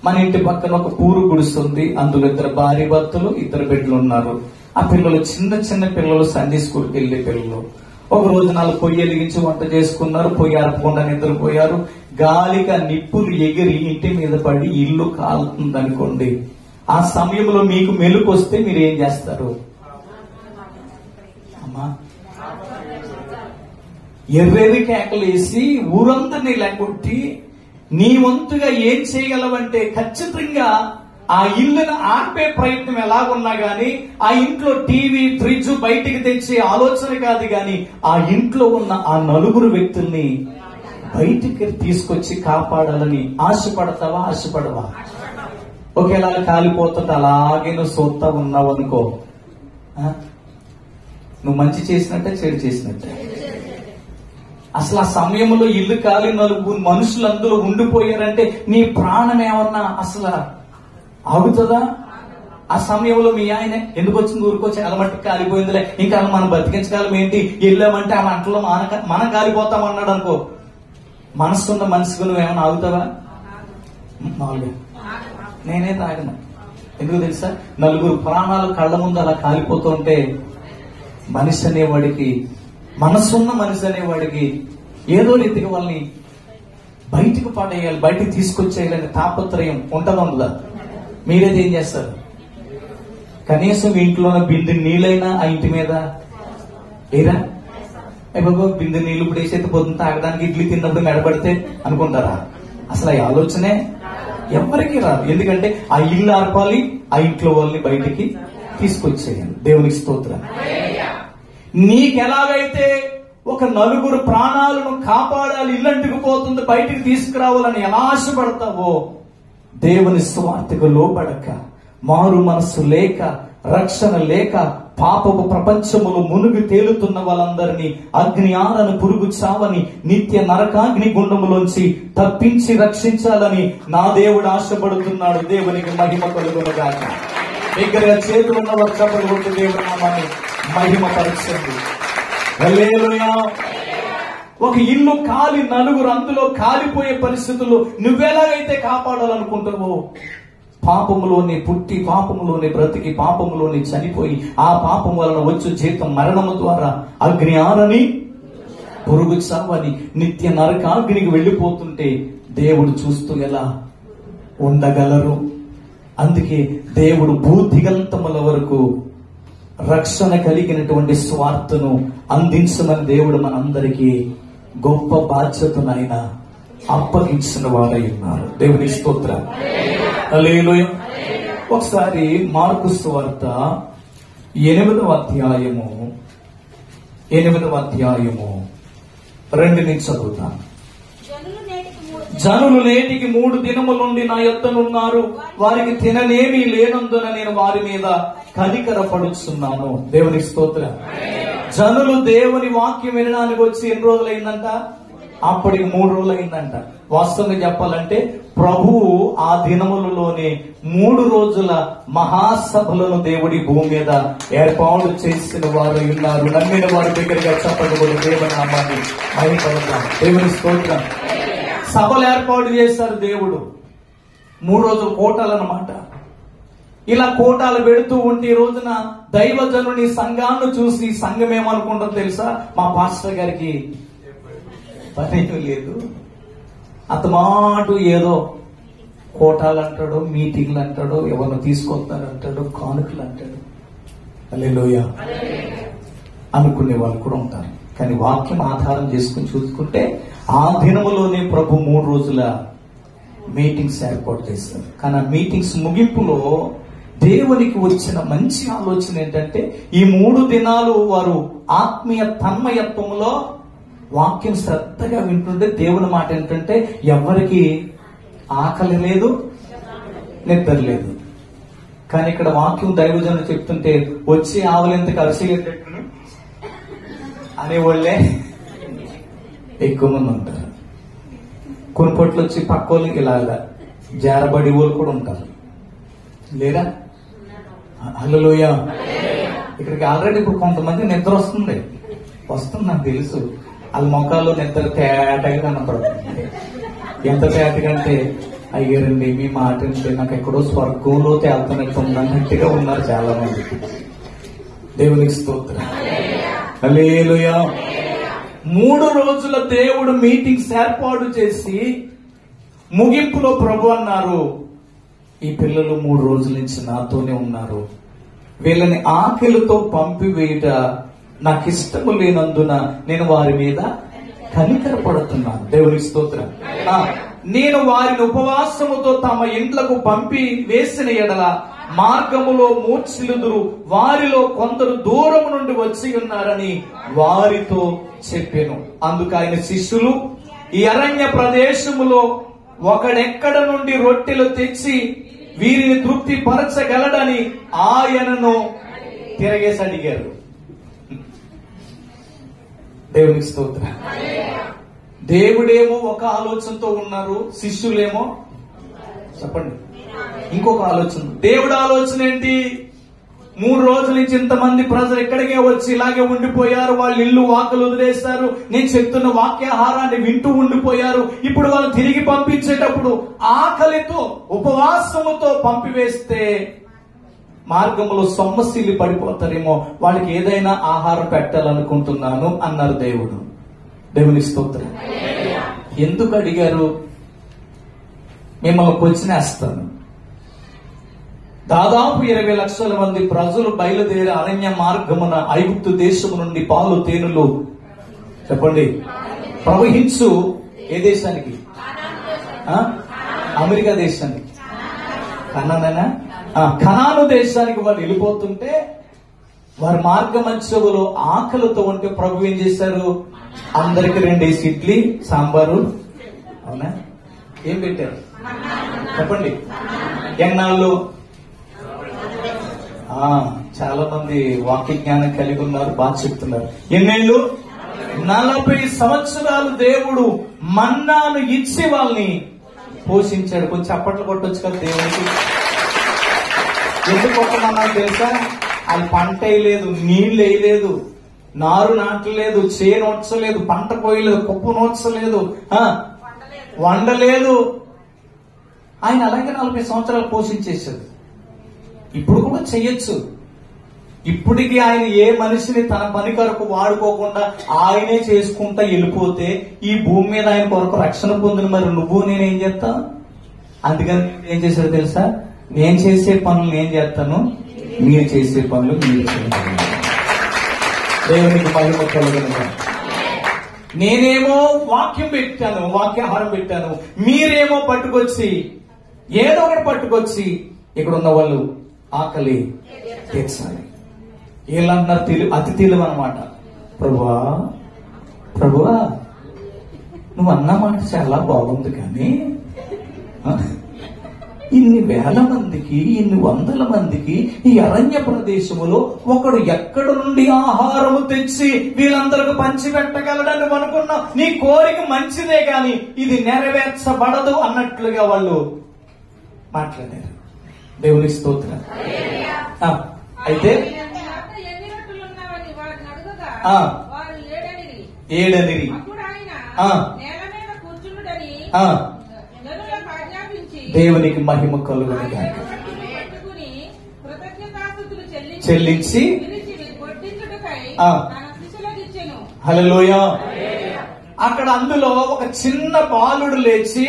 Speaker 1: మన ఇంటి పక్కన ఒక పూరు గుడిస్తుంది. అందులో 2 భార్య భర్తలు, 2 బిడ్డలు ఉన్నారు. ఆ పిల్లలు చిన్న పిల్లలు, సండే స్కూల్కి వెళ్లే పిల్లలు. ఒక రోజు 4 పొయ్యి వెలిగించి వంట చేసుకున్నారు. పొయ్యి అరపకుండా నిద్రపోయారు. గాలిగా నిప్పులు ఎగిరి ఇంటి మీద పడి ఇల్లు కాలుతుంది అనుకోండి. ఆ సమయంలో మీకు మెలుకు వస్తే మీరు ఏం చేస్తారు? అమ్మా, ఎర్రెర్రి కేకలు వేసి ఊరందరినీ లేకొట్టి నీ వంతుగా ఏం చేయగలవంటే ఖచ్చితంగా ఆ ఇల్లును ఆర్పే ప్రయత్నం ఎలాగున్నా గాని, ఆ ఇంట్లో టీవీ ఫ్రిడ్జ్ బయటికి తెచ్చే ఆలోచన కాదు గాని, ఆ ఇంట్లో ఉన్న ఆ నలుగురు వ్యక్తుల్ని బయటికి తీసుకొచ్చి కాపాడాలని ఆశపడతావా? ఆశపడవా? ఒకేలా కాలిపోతుంటే అలాగే నువ్వు చూస్తా ఉన్నావు అనుకో, నువ్వు మంచి చేసినట్టే చెడు చేసినట్టే. అసలు ఆ సమయంలో ఇల్లు కాలి నలుగురు మనుషులు అందులో ఉండిపోయారంటే నీ ప్రాణం ఏమన్నా అసలు ఆగుతుందా? ఆ సమయంలో మీ ఆయన ఎందుకు వచ్చింది, ఊరికొచ్చి అలమట్టి కాలిపోయిందిలే, ఇంకా మనం బతికించగలం ఏంటి, వెళ్ళామంటే ఆ మంటలో మనం కాలిపోతాం అన్నాడు అనుకో, మనసున్న మనిషిగా నువ్వేమన్నా ఆగుతావా? మామూలుగా నేనే తాగను. ఎందుకు తెలుసా? నలుగురు ప్రాణాలు కళ్ళ ముందు అలా కాలిపోతుంటే మనిషి అనేవాడికి, మనసున్న మనిషి అనేవాడికి ఏదో రీతిగా వాళ్ళని బయటకు పడేయాలి, బయటకు తీసుకొచ్చేయాలని తాపత్రయం ఉంటుందా? ఉండదా? మీరేది ఏం చేస్తారు? కనీసం ఇంట్లో బిందె నీళ్ళైనా ఆ ఇంటి మీద ఏరా బాబా బిందె నీళ్లు ఇప్పుడు వేసేది పొద్దున తాగడానికి ఇడ్లీ తిన్నప్పుడు మెడబడితే అనుకుంటారా? అసలు ఆ ఆలోచనే ఎవరికి రాదు. ఎందుకంటే ఆ ఇల్లు ఆర్పాలి, ఆ ఇంట్లో వాళ్ళని బయటికి తీసుకొచ్చేయాలి. దేవునికి స్తోత్రం. నీకెలాగైతే ఒక నలుగురు ప్రాణాలను కాపాడాలి, ఇల్లంటికి పోతుంది, బయటికి తీసుకురావాలని ఎలా ఆశపడతావో, దేవుని స్వార్థకు లోబడక, మారు మనస్సు లేక, రక్షణ లేక, పాపపు ప్రపంచములు మునుగు తేలుతున్న వాళ్ళందరినీ అగ్ని ఆరని పురుగు చావని నిత్య నరకాగ్ని గుండములోంచి తప్పించి రక్షించాలని నా దేవుడు ఆశపడుతున్నాడు. దేవునికి మహిమ కలుగునుగాక. దగ్గరగా చేతులు ఉన్న వర్షపడి కొట్టు దేవుడు నామాన్ని మహిమపరచండి. హల్లెలూయా. ఒక ఇల్లు కాలి నలుగురు అందులో కాలిపోయే పరిస్థితుల్లో నువ్వెలాగైతే కాపాడాలనుకుంటావో, పాపములోనే పుట్టి, పాపములోనే బ్రతికి, పాపములోనే చనిపోయి, ఆ పాపం వలన వచ్చు జీతం మరణము ద్వారా అగ్ని ఆరని పురుగు చావని నిత్య నరకాగ్నికి వెళ్లిపోతుంటే దేవుడు చూస్తూ ఎలా ఉండగలరు? అందుకే దేవుడు భూదిగంతముల వరకు రక్షణ కలిగినటువంటి స్వార్థను అందించమని దేవుడు మనందరికీ గొప్ప బాధ్యతను ఆయన అప్పగించిన వారై ఉన్నారు. దేవుని స్తోత్రం. హల్లెలూయా. ఒకసారి మార్కు సువార్త 8వ అధ్యాయము 2 నుంచి చదువుతాను. జనులు నేటికి 3 దినముల నుండి నా యొద్దనున్నారు, వారికి తిననేమీ లేనందున నేను వారి మీద కనికరపడుచున్నాను. దేవుని స్తోత్రం. జనులు దేవుని వాక్యం వినడానికి వచ్చి ఎన్ని రోజులైందంట? అప్పటికి 3 రోజులైందంట. వాస్తవంగా చెప్పాలంటే ప్రభువు ఆ దినములలోనే 3 రోజుల మహాసభలను దేవుడి భూమి మీద ఏర్పాటు చేసిన వారు ఉన్నారు. నమ్మిన వారి దగ్గరగా చెప్పకూడదు. దేవుని నామాన్ని మహిమపడతాం. దేవుని స్తోత్రం. సభలు ఏర్పాటు చేశారు దేవుడు. 3 రోజులు కోటాలన్నమాట. ఇలా కోటాలు పెడుతూ ఉంటే ఈ రోజున దైవజనుని సంఘాన్ని చూసి సంఘం ఏమనుకుంటారో తెలుసా? మా పాస్టర్ గారికి పని లేదు, అతమాటు ఏదో కోటాలు అంటాడు, మీటింగ్లు అంటాడు, ఎవరిని తీసుకొస్తారు అంటాడు, కానుకలు అంటాడు. హల్లెలూయా అనుకునే వాళ్ళు కూడా ఉంటారు. కానీ వాక్యం ఆధారం చేసుకుని చూసుకుంటే ఆ దినములోనే ప్రభు 3 రోజుల మీటింగ్స్ ఏర్పాటు చేస్తారు. కానీ ఆ మీటింగ్స్ ముగింపులో దేవునికి వచ్చిన మంచి ఆలోచన ఏంటంటే, ఈ 3 దినాలు వారు ఆత్మీయ తన్మయత్వంలో వాక్యం శ్రద్ధగా వింటుంటే, దేవుని మాట ఏంటంటే ఎవరికి ఆకలి లేదు, నిద్ర లేదు. కానీ ఇక్కడ వాక్యం దైవజనులు చెప్తుంటే వచ్చి ఆవులెంతకు అరిసేటట్టు అనేవాళ్లే ఎక్కువ మంది ఉంటారు. కొన్ని పొట్లు వచ్చి పక్కోళ్ళు ఇలాగా జారబడి వాళ్ళు కూడా ఉంటారు, లేరా? హల్లెలూయా. ఇక్కడికి ఆల్రెడీ ఇప్పుడు కొంతమంది నిద్ర వస్తుంది నాకు తెలుసు. వాళ్ళ మొక్కల్లో నిద్ర తేటగా కనపడుతుంది. ఎంత తేటగంటే, అయ్యారండి మీ మాట అంటే నాకు ఎక్కడో స్వర్గంలో తేలుతున్నట్టు ఉన్నట్టుగా ఉన్నారు చాలా మంది. దేవునికి స్తోత్రం. హల్లెలూయా. 3 రోజుల దేవుడు మీటింగ్స్ ఏర్పాటు చేసి ముగింపులో ప్రభు అన్నారు, ఈ పిల్లలు 3 రోజుల నుంచి నాతోనే ఉన్నారు, వీళ్ళని ఆకలితో పంపివేయుట నాకు ఇష్టము లేనందున నేను వారి మీద కనికరపడుతున్నాను. దేవునికి స్తోత్రం. నేను వారిని ఉపవాసముతో తమ ఇండ్లకు పంపి వేసిన ఎడల మార్గములో మూర్ఛిల్లుదురు, వారిలో కొందరు దూరము నుండి వచ్చి ఉన్నారని వారితో చెప్పాను. అందుకు ఆయన శిష్యులు, ఈ అరణ్య ప్రదేశములో ఒకడెక్కడ నుండి రొట్టెలు తెచ్చి వీరిని తృప్తి పరచగలడని ఆయనను తిరగేసి అడిగారు. దేవునికి స్తోత్రం. దేవుడేమో ఒక ఆలోచనతో ఉన్నారు, శిష్యులేమో చెప్పండి ఇంకొక ఆలోచన. దేవుడు ఆలోచన ఏంటి? 3 రోజుల నుంచి ఇంతమంది ప్రజలు ఇక్కడికే వచ్చి ఇలాగే ఉండిపోయారు, వాళ్ళు ఇల్లు వాకలు వదిలేస్తారు, నేను చెప్తున్న వాక్యాహారాన్ని వింటూ ఉండిపోయారు. ఇప్పుడు వాళ్ళు తిరిగి పంపించేటప్పుడు ఆకలితో ఉపవాసముతో పంపివేస్తే మార్గంలో సొమ్మశీలి పడిపోతారేమో, వాళ్ళకి ఏదైనా ఆహారం పెట్టాలనుకుంటున్నాను అన్నారు దేవుడు. దేవుని స్తోత్రం. ఎందుకు అడిగారు? మిమ్మల్ని పొచ్చినేస్తాను. దాదాపు 20 లక్షల మంది ప్రజలు బయలుదేరి అరణ్య మార్గమున ఐగుప్తు దేశము నుండి పాలు తేనెలు చెప్పండి ప్రవహించు ఏ దేశానికి? అమెరికా దేశానికి. కనాను దేశానికి వారు వెళ్ళిపోతుంటే వారి మార్గ మధ్యలో ఆకలితో ఉంటే ప్రభు ఏం చేశారు? అందరికి 2 ఇడ్లీ సాంబారు, అవునా, ఏం పెట్టారు చెప్పండి? ఎన్నాళ్ళు? చాలా మంది వాక్య జ్ఞానం కలిగి ఉన్నారు, బాగా చెప్తున్నారు. ఎన్నేళ్ళు? 40 సంవత్సరాలు దేవుడు మన్నాను ఇచ్చి వాళ్ళని పోషించాడు. కొంచెం చప్పట్లు కొట్టొచ్చు కదా దేవుడికి. ఎందుకు కొట్టమన్నా తెలుసా? అది పంట వేయలేదు, నీళ్లు వేయలేదు, నారు నాటలేదు, చేను వచ్చలేదు, పంట కోయలేదు, కుప్ప నోచలేదు, వండలేదు. ఆయన అలాగే 40 సంవత్సరాలు పోషించేశాడు. ఇప్పుడు కూడా చెయ్యొచ్చు. ఇప్పటికీ ఆయన ఏ మనిషిని తన పని కొరకు వాడుకోకుండా ఆయనే చేసుకుంటా వెళ్ళిపోతే ఈ భూమి మీద ఆయన కొరకు రక్షణ పొందిన మరి నువ్వు నేనేం చేస్తా? అందుకని ఏం చేశాడు తెలుసా? నేను చేసే పనులు నేను చేస్తాను, మీరు చేసే పనులు మీరు చేయాలి. దేవునికి మహిమ కలుగునుగాక. నేనేమో వాక్యం పెట్టాను, వాక్యాహారం పెట్టాను, మీరేమో పట్టుకొచ్చి ఏదో ఒకటి పట్టుకొచ్చి ఇక్కడ ఉన్న వాళ్ళు ఆకలి తీర్చాలి. వీళ్ళన్నారు అతి తెలివి అనమాట. ప్రభువా ప్రభువా నువ్వు అన్నమాట చాలా బాగుంది, కానీ ఇన్ని వేల మందికి, ఇన్ని వందల మందికి ఈ అరణ్య ప్రదేశములో ఒకడు ఎక్కడ నుండి ఆహారము తెచ్చి వీళ్ళందరికీ పంచి పెట్టగలడని అనుకున్నా. నీ కోరిక మంచిదే గాని ఇది నెరవేర్చబడదు అన్నట్లుగా వాళ్ళు మాట్లాడారు. దేవుని స్తోత్రం. అయితే 7 దేవునికి మహిమ కలుగునుగా చెల్లించి హల్లెలూయా. అక్కడ అందులో ఒక చిన్న బాలుడు లేచి,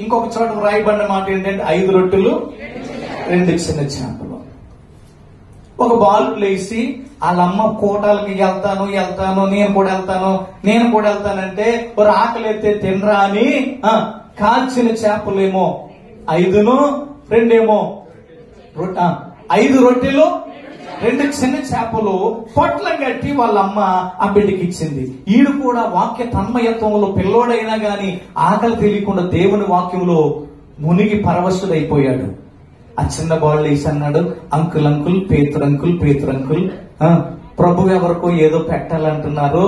Speaker 1: ఇంకొక చోట రాయబడిన మాట ఏంటంటే 5 రొట్టెలు 2 చిన్న చేపలు. ఒక బాలుడు లేచి వాళ్ళమ్మ కోటాలకి వెళ్తాను నేను కూడా వెళ్తానంటే ఒక ఆకలి అయితే తినరా అని కాల్చిన చేపలేమో 5, 2 5 రొట్టెలు 2 చిన్న చేపలు పొట్లం కట్టి వాళ్ళమ్మ ఆ బిడ్డకి ఇచ్చింది. ఈడు కూడా వాక్య తన్మయత్వంలో పిల్లోడైనా గాని ఆకలి తెలియకుండా దేవుని వాక్యంలో మునిగి పరవశుడైపోయాడు. ఆ చిన్న బాల్ వేసి అన్నాడు, అంకుల్ పేతురు ప్రభు ఎవరికో ఏదో పెట్టాలంటున్నారు,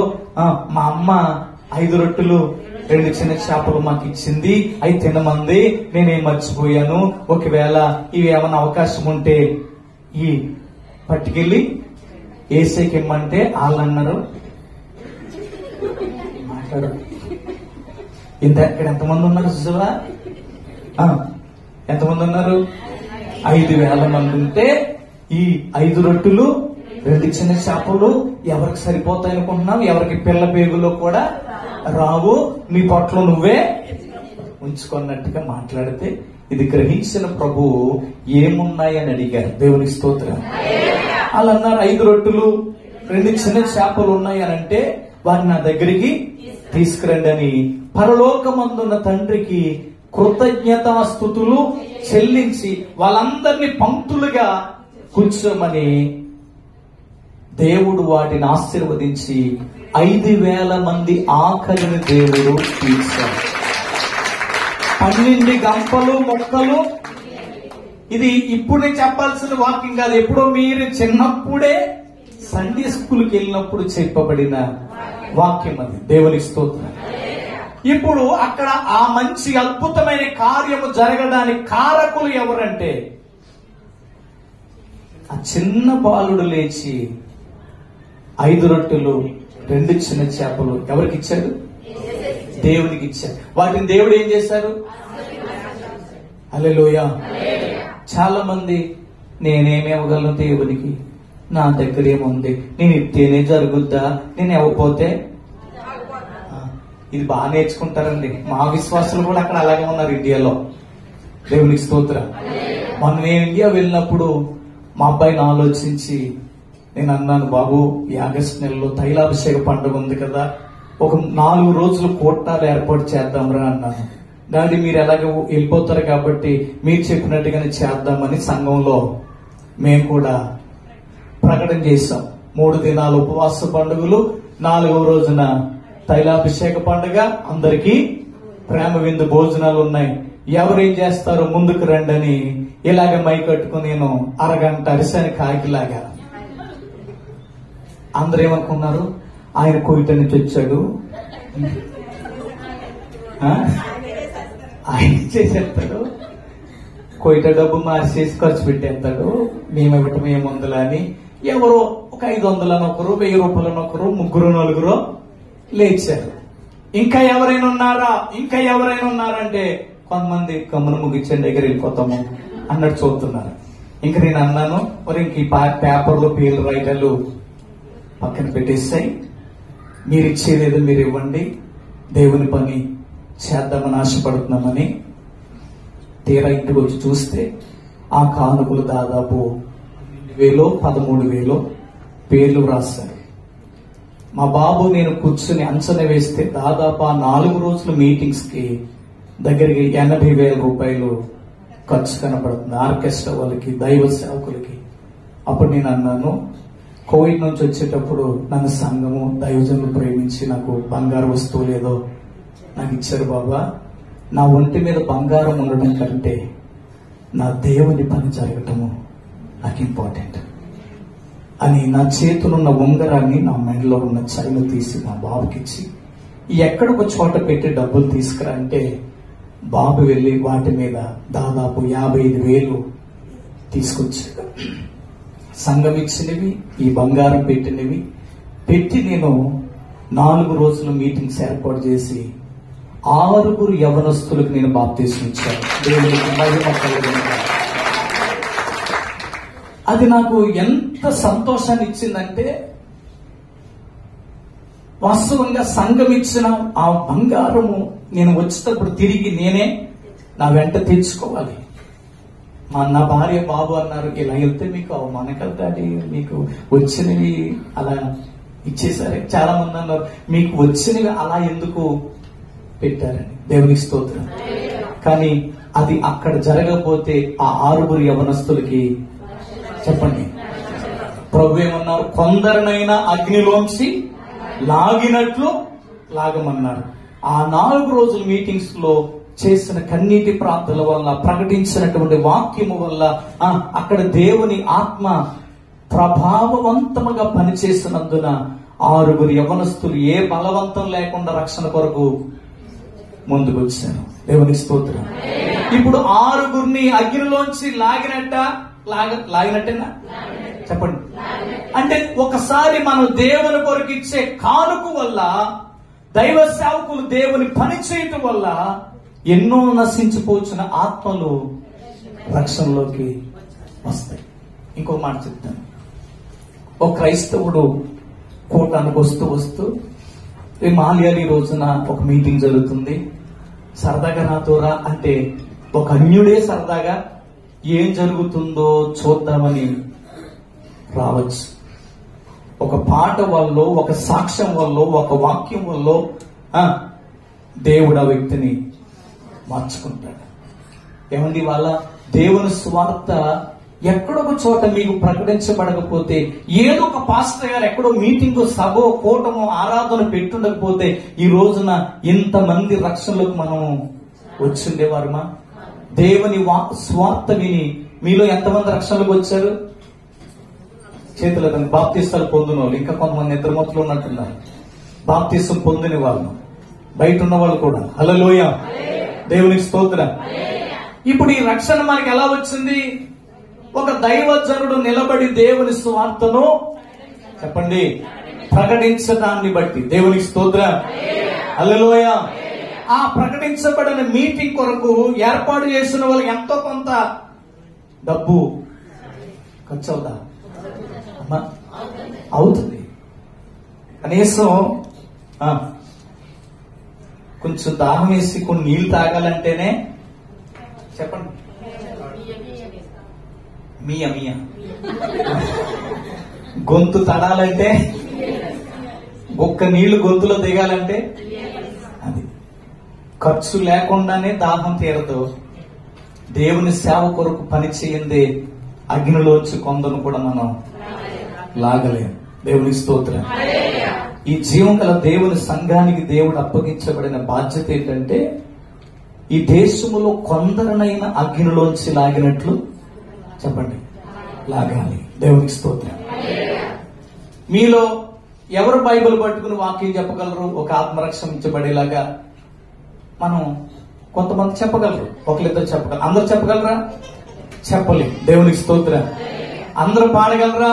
Speaker 1: మా అమ్మ 5 రొట్టెలు 2 చిన్న చేపలు మాకు ఇచ్చింది, అవి తినమంది, నేనేం మర్చిపోయాను. ఒకవేళ ఇవి ఏమైనా అవకాశం ఉంటే ఈ పట్టుకెళ్ళి ఏసైకి ఇమ్మంటే వాళ్ళు అన్నారు, మాట్లాడు ఇక్కడ ఎంతమంది ఉన్నారు సుజలా? ఎంతమంది ఉన్నారు? 5,000 మంది ఉంటే ఈ 5 రొట్టెలు 2 చిన్న చేపలు ఎవరికి సరిపోతాయి అనుకుంటున్నావు? ఎవరికి పిల్ల పేగులో కూడా రావు, నీ పొట్టలో నువ్వే ఉంచుకున్నట్టుగా మాట్లాడితే ఇది గ్రహించిన ప్రభు ఏమున్నాయని అడిగారు. దేవునికి స్తోత్రం. వాళ్ళు అన్నారు 5 రొట్టెలు 2 చిన్న చేపలు ఉన్నాయనంటే వారిని నా దగ్గరికి తీసుకురండి అని పరలోకమందున్న తండ్రికి కృతజ్ఞతాస్తుతులు చెల్లించి వాళ్ళందరినీ పంక్తులుగా కూర్చోమని దేవుడు వాటిని ఆశీర్వదించి 5,000 మంది ఆకలిని దేవుడు తీర్చాడు. 12 గంపలు మొక్కలు. ఇది ఇప్పుడు నేను చెప్పాల్సిన వాక్యం కాదు, ఎప్పుడో మీరు చిన్నప్పుడే సండే స్కూల్కి వెళ్ళినప్పుడు చెప్పబడిన వాక్యం అది. దేవునికి స్తోత్రం. ఇప్పుడు అక్కడ ఆ మంచి అద్భుతమైన కార్యము జరగడానికి కారకులు ఎవరంటే ఆ చిన్న బాలుడు లేచి 5 రొట్టెలు 2 చిన్న చేపలు ఎవరికి ఇచ్చాడు? దేవునికి ఇచ్చాడు. వాటిని దేవుడు ఏం చేశారు? హల్లెలూయా. చాలా మంది నేనేమివ్వగలను దేవునికి, నా దగ్గర ఏముంది, నేను ఇస్తేనే జరుగుద్దా, నేను ఇవ్వకపోతే. ఇది బాగా నేర్చుకుంటారండి. మా విశ్వాసులు కూడా అక్కడ అలాగే ఉన్నారు ఇండియాలో. దేవునికి స్తోత్రం. నేను ఇండియా వెళ్ళినప్పుడు మా అబ్బాయిని ఆలోచించి నేను అన్నాను, బాబు ఈ ఆగస్టు నెలలో తైలాభిషేక పండుగ ఉంది కదా, ఒక 4 రోజులు కూటాలు ఏర్పాటు చేద్దాంరా అన్నాను. డాడీ మీరు ఎలాగ వెళ్ళిపోతారు కాబట్టి మీరు చెప్పినట్టుగానే చేద్దామని సంఘంలో మేము కూడా ప్రకటన చేశాం. 3 దినాలు ఉపవాస పండుగలు, 4వ రోజున తైలాభిషేక పండుగ, అందరికీ ప్రేమ విందు భోజనాలు ఉన్నాయి, ఎవరేం చేస్తారో ముందుకు రండి అని ఇలాగ మై కట్టుకుని నేను అరగంట అరిసాని కాకిలాగా. అందరూ ఏమనుకున్నారు, ఆయన కోయిట నుంచి వచ్చాడు, ఆయన చేసేస్తాడు, కోయిట డబ్బు మార్చేసి ఖర్చు పెట్టేస్తాడు, మేము ఇవ్వటం ఏముందలా అని ఎవరో ఒక 500 ఒకరు, 1000 రూపాయలు ఒకరు, 3 4 లేచారు. ఇంకా ఎవరైనా ఉన్నారంటే కొంతమంది కమ్మును ముగించండి దగ్గర వెళ్ళిపోతాము అన్నట్టు చూస్తున్నారు. ఇంకా నేను అన్నాను, మరి ఇంక ఈ పేపర్లు పేర్లు రైటర్లు పక్కన పెట్టేస్తాయి, మీరు ఇచ్చేదేదో మీరు ఇవ్వండి, దేవుని పని చేద్దామని ఆశపడుతున్నామని. తీరా ఇంటికి వచ్చి చూస్తే ఆ కానుకలు దాదాపు 13,000 పేర్లు రాశారు. మా బాబు నేను కూర్చుని అంచనా వేస్తే దాదాపు ఆ 4 రోజుల మీటింగ్స్ కి దగ్గరికి 80,000 రూపాయలు ఖర్చు కనపడుతుంది, ఆర్కెస్ట్రా వాళ్ళకి, దైవ సేవకులకి. అప్పుడు నేను అన్నాను, కోవిడ్ నుంచి వచ్చేటప్పుడు నన్ను సంఘము దైవజనులు ప్రేమించి నాకు బంగారు వస్తువులు ఏదో నాకు ఇచ్చారు బాబా, నా ఒంటి మీద బంగారం ఉండడం కంటే నా దేవుని పని జరగటము నాకు ఇంపార్టెంట్ అని నా చేతులున్న ఉంగరాన్ని నా మెడలో ఉన్న చైను తీసి నా బాబుకిచ్చి ఎక్కడొక చోట పెట్టి డబ్బులు తీసుకురా అంటే బాబు వెళ్లి వాటి మీద దాదాపు 55,000 తీసుకొచ్చాడు. సంఘం ఇచ్చినవి, ఈ బంగారం పెట్టినవి పెట్టి నేను 4 రోజులు మీటింగ్స్ ఏర్పాటు చేసి 6 యవనస్తులకు నేను బాప్తీసం ఇచ్చాను. దేవునికి మహిమ కలుగునుగాక. అది నాకు ఎంత సంతోషాన్ని ఇచ్చిందంటే, వాస్తవంగా సంఘం ఇచ్చిన ఆ బంగారము నేను వచ్చేటప్పుడు తిరిగి నేనే నా వెంట తెచ్చుకోవాలి. నా భార్య బాబు అన్నారు, ఇలా వెళ్తే మీకు అవమానం కదా, మీకు వచ్చినవి అలా ఇచ్చేసారే. చాలా మంది అన్నారు, మీకు వచ్చినవి అలా ఎందుకు పెట్టారని. దేవునికి స్తోత్రం. కానీ అది అక్కడ జరగకపోతే ఆ 6 యవనస్తులకి చెప్పండి, ప్రభు ఏమన్నారు, కొందరినైనా అగ్నిలోంచి లాగినట్లు లాగమన్నారు. ఆ 4 రోజుల మీటింగ్స్ లో చేసిన కన్నీటి ప్రార్థనల వల్ల, ప్రకటించినటువంటి వాక్యము వల్ల అక్కడ దేవుని ఆత్మ ప్రభావవంతముగా పనిచేసినందున 6 యవనస్తులు ఏ బలవంతం లేకుండా రక్షణ కొరకు ముందుకు వచ్చారు. దేవుని స్తోత్రం. ఇప్పుడు 6 అగ్నిలోంచి లాగినట్టేనా చెప్పండి. అంటే ఒకసారి మనం దేవుని కొరకు ఇచ్చే కానుక వల్ల, దైవ సేవకులు దేవుని పని చేయటం వల్ల ఎన్నో నశించిపోచిన ఆత్మలు రక్షణలోకి వస్తాయి. ఇంకో మాట చెప్తాను. ఒక క్రైస్తవుడు కూటానికి వస్తూ మాల్యాలి రోజున ఒక మీటింగ్ జరుగుతుంది. సరదాగా నాతో రా అంటే ఒక అన్యుడే సరదాగా ఏం జరుగుతుందో చూద్దామని రావచ్చు. ఒక పాట వల్ల, ఒక సాక్ష్యం వల్ల, ఒక వాక్యం వల్ల దేవుడు ఆ వ్యక్తిని మార్చుకుంటాడు. ఏమండి, వాళ్ళ దేవుని స్వార్థ ఎక్కడొక చోట మీకు ప్రకటించబడకపోతే, ఏదో ఒక పాస్టర్ గారు ఎక్కడో మీటింగ్, సభో, కూటమో, ఆరాధన పెట్టుండకపోతే ఈ రోజున ఇంతమంది రక్షణలకు మనం వచ్చిండేవారుమా? దేవుని స్వార్థ విని మీలో ఎంతమంది రక్షణలకు వచ్చారు? చేతుల బాప్తీసాలు పొందిన వాళ్ళు, ఇంకా కొంతమంది నిద్రమత్తులు ఉన్నట్టున్నారు. బాప్తీసం పొందిన వాళ్ళు, బయట ఉన్న వాళ్ళు కూడా. హల్లెలూయా, దేవునికి స్తోత్రం. ఇప్పుడు ఈ రక్షణ మనకి ఎలా వచ్చింది? ఒక దైవజనుడు నిలబడి దేవుని స్వార్థను చెప్పండి ప్రకటించడాన్ని బట్టి. దేవునికి స్తోత్రం. హల్లెలూయా. ఆ ప్రకటించబడిన మీటింగ్ కొరకు ఏర్పాటు చేసిన వాళ్ళు ఎంతో కొంత డబ్బు ఖర్చు అవుతా అమ్మా? అవుతుంది. కనీసం కొంచెం దాహం వేసి కొన్ని నీళ్లు తాగాలంటేనే చెప్పండి మియా గొంతు తడాలంటే, ఒక్క నీళ్లు గొంతులో దిగాలంటే అది ఖర్చు లేకుండానే దాహం తీరదు. దేవుని సేవ కొరకు పని చేయందే అగ్నిలోంచి కొందరు కూడా మనం లాగలేం. దేవుని స్తోత్రం. ఈ జీవం గల దేవుని సంఘానికి దేవుడు అప్పగించబడిన బాధ్యత ఏంటంటే, ఈ దేశములో కొందరినైనా అగ్నిలోంచి లాగినట్లు చెప్పండి లాగాలి. దేవునికి స్తోత్రం. మీలో ఎవరు బైబిల్ పట్టుకుని వాక్యం చెప్పగలరు? ఒక ఆత్మరక్షించబడేలాగా మనం కొంతమంది చెప్పగలరు, ఒకరిద్దరు చెప్పగలరు. అందరు చెప్పగలరా? చెప్పలేం. దేవునికి స్తోత్రం. అందరూ పాడగలరా?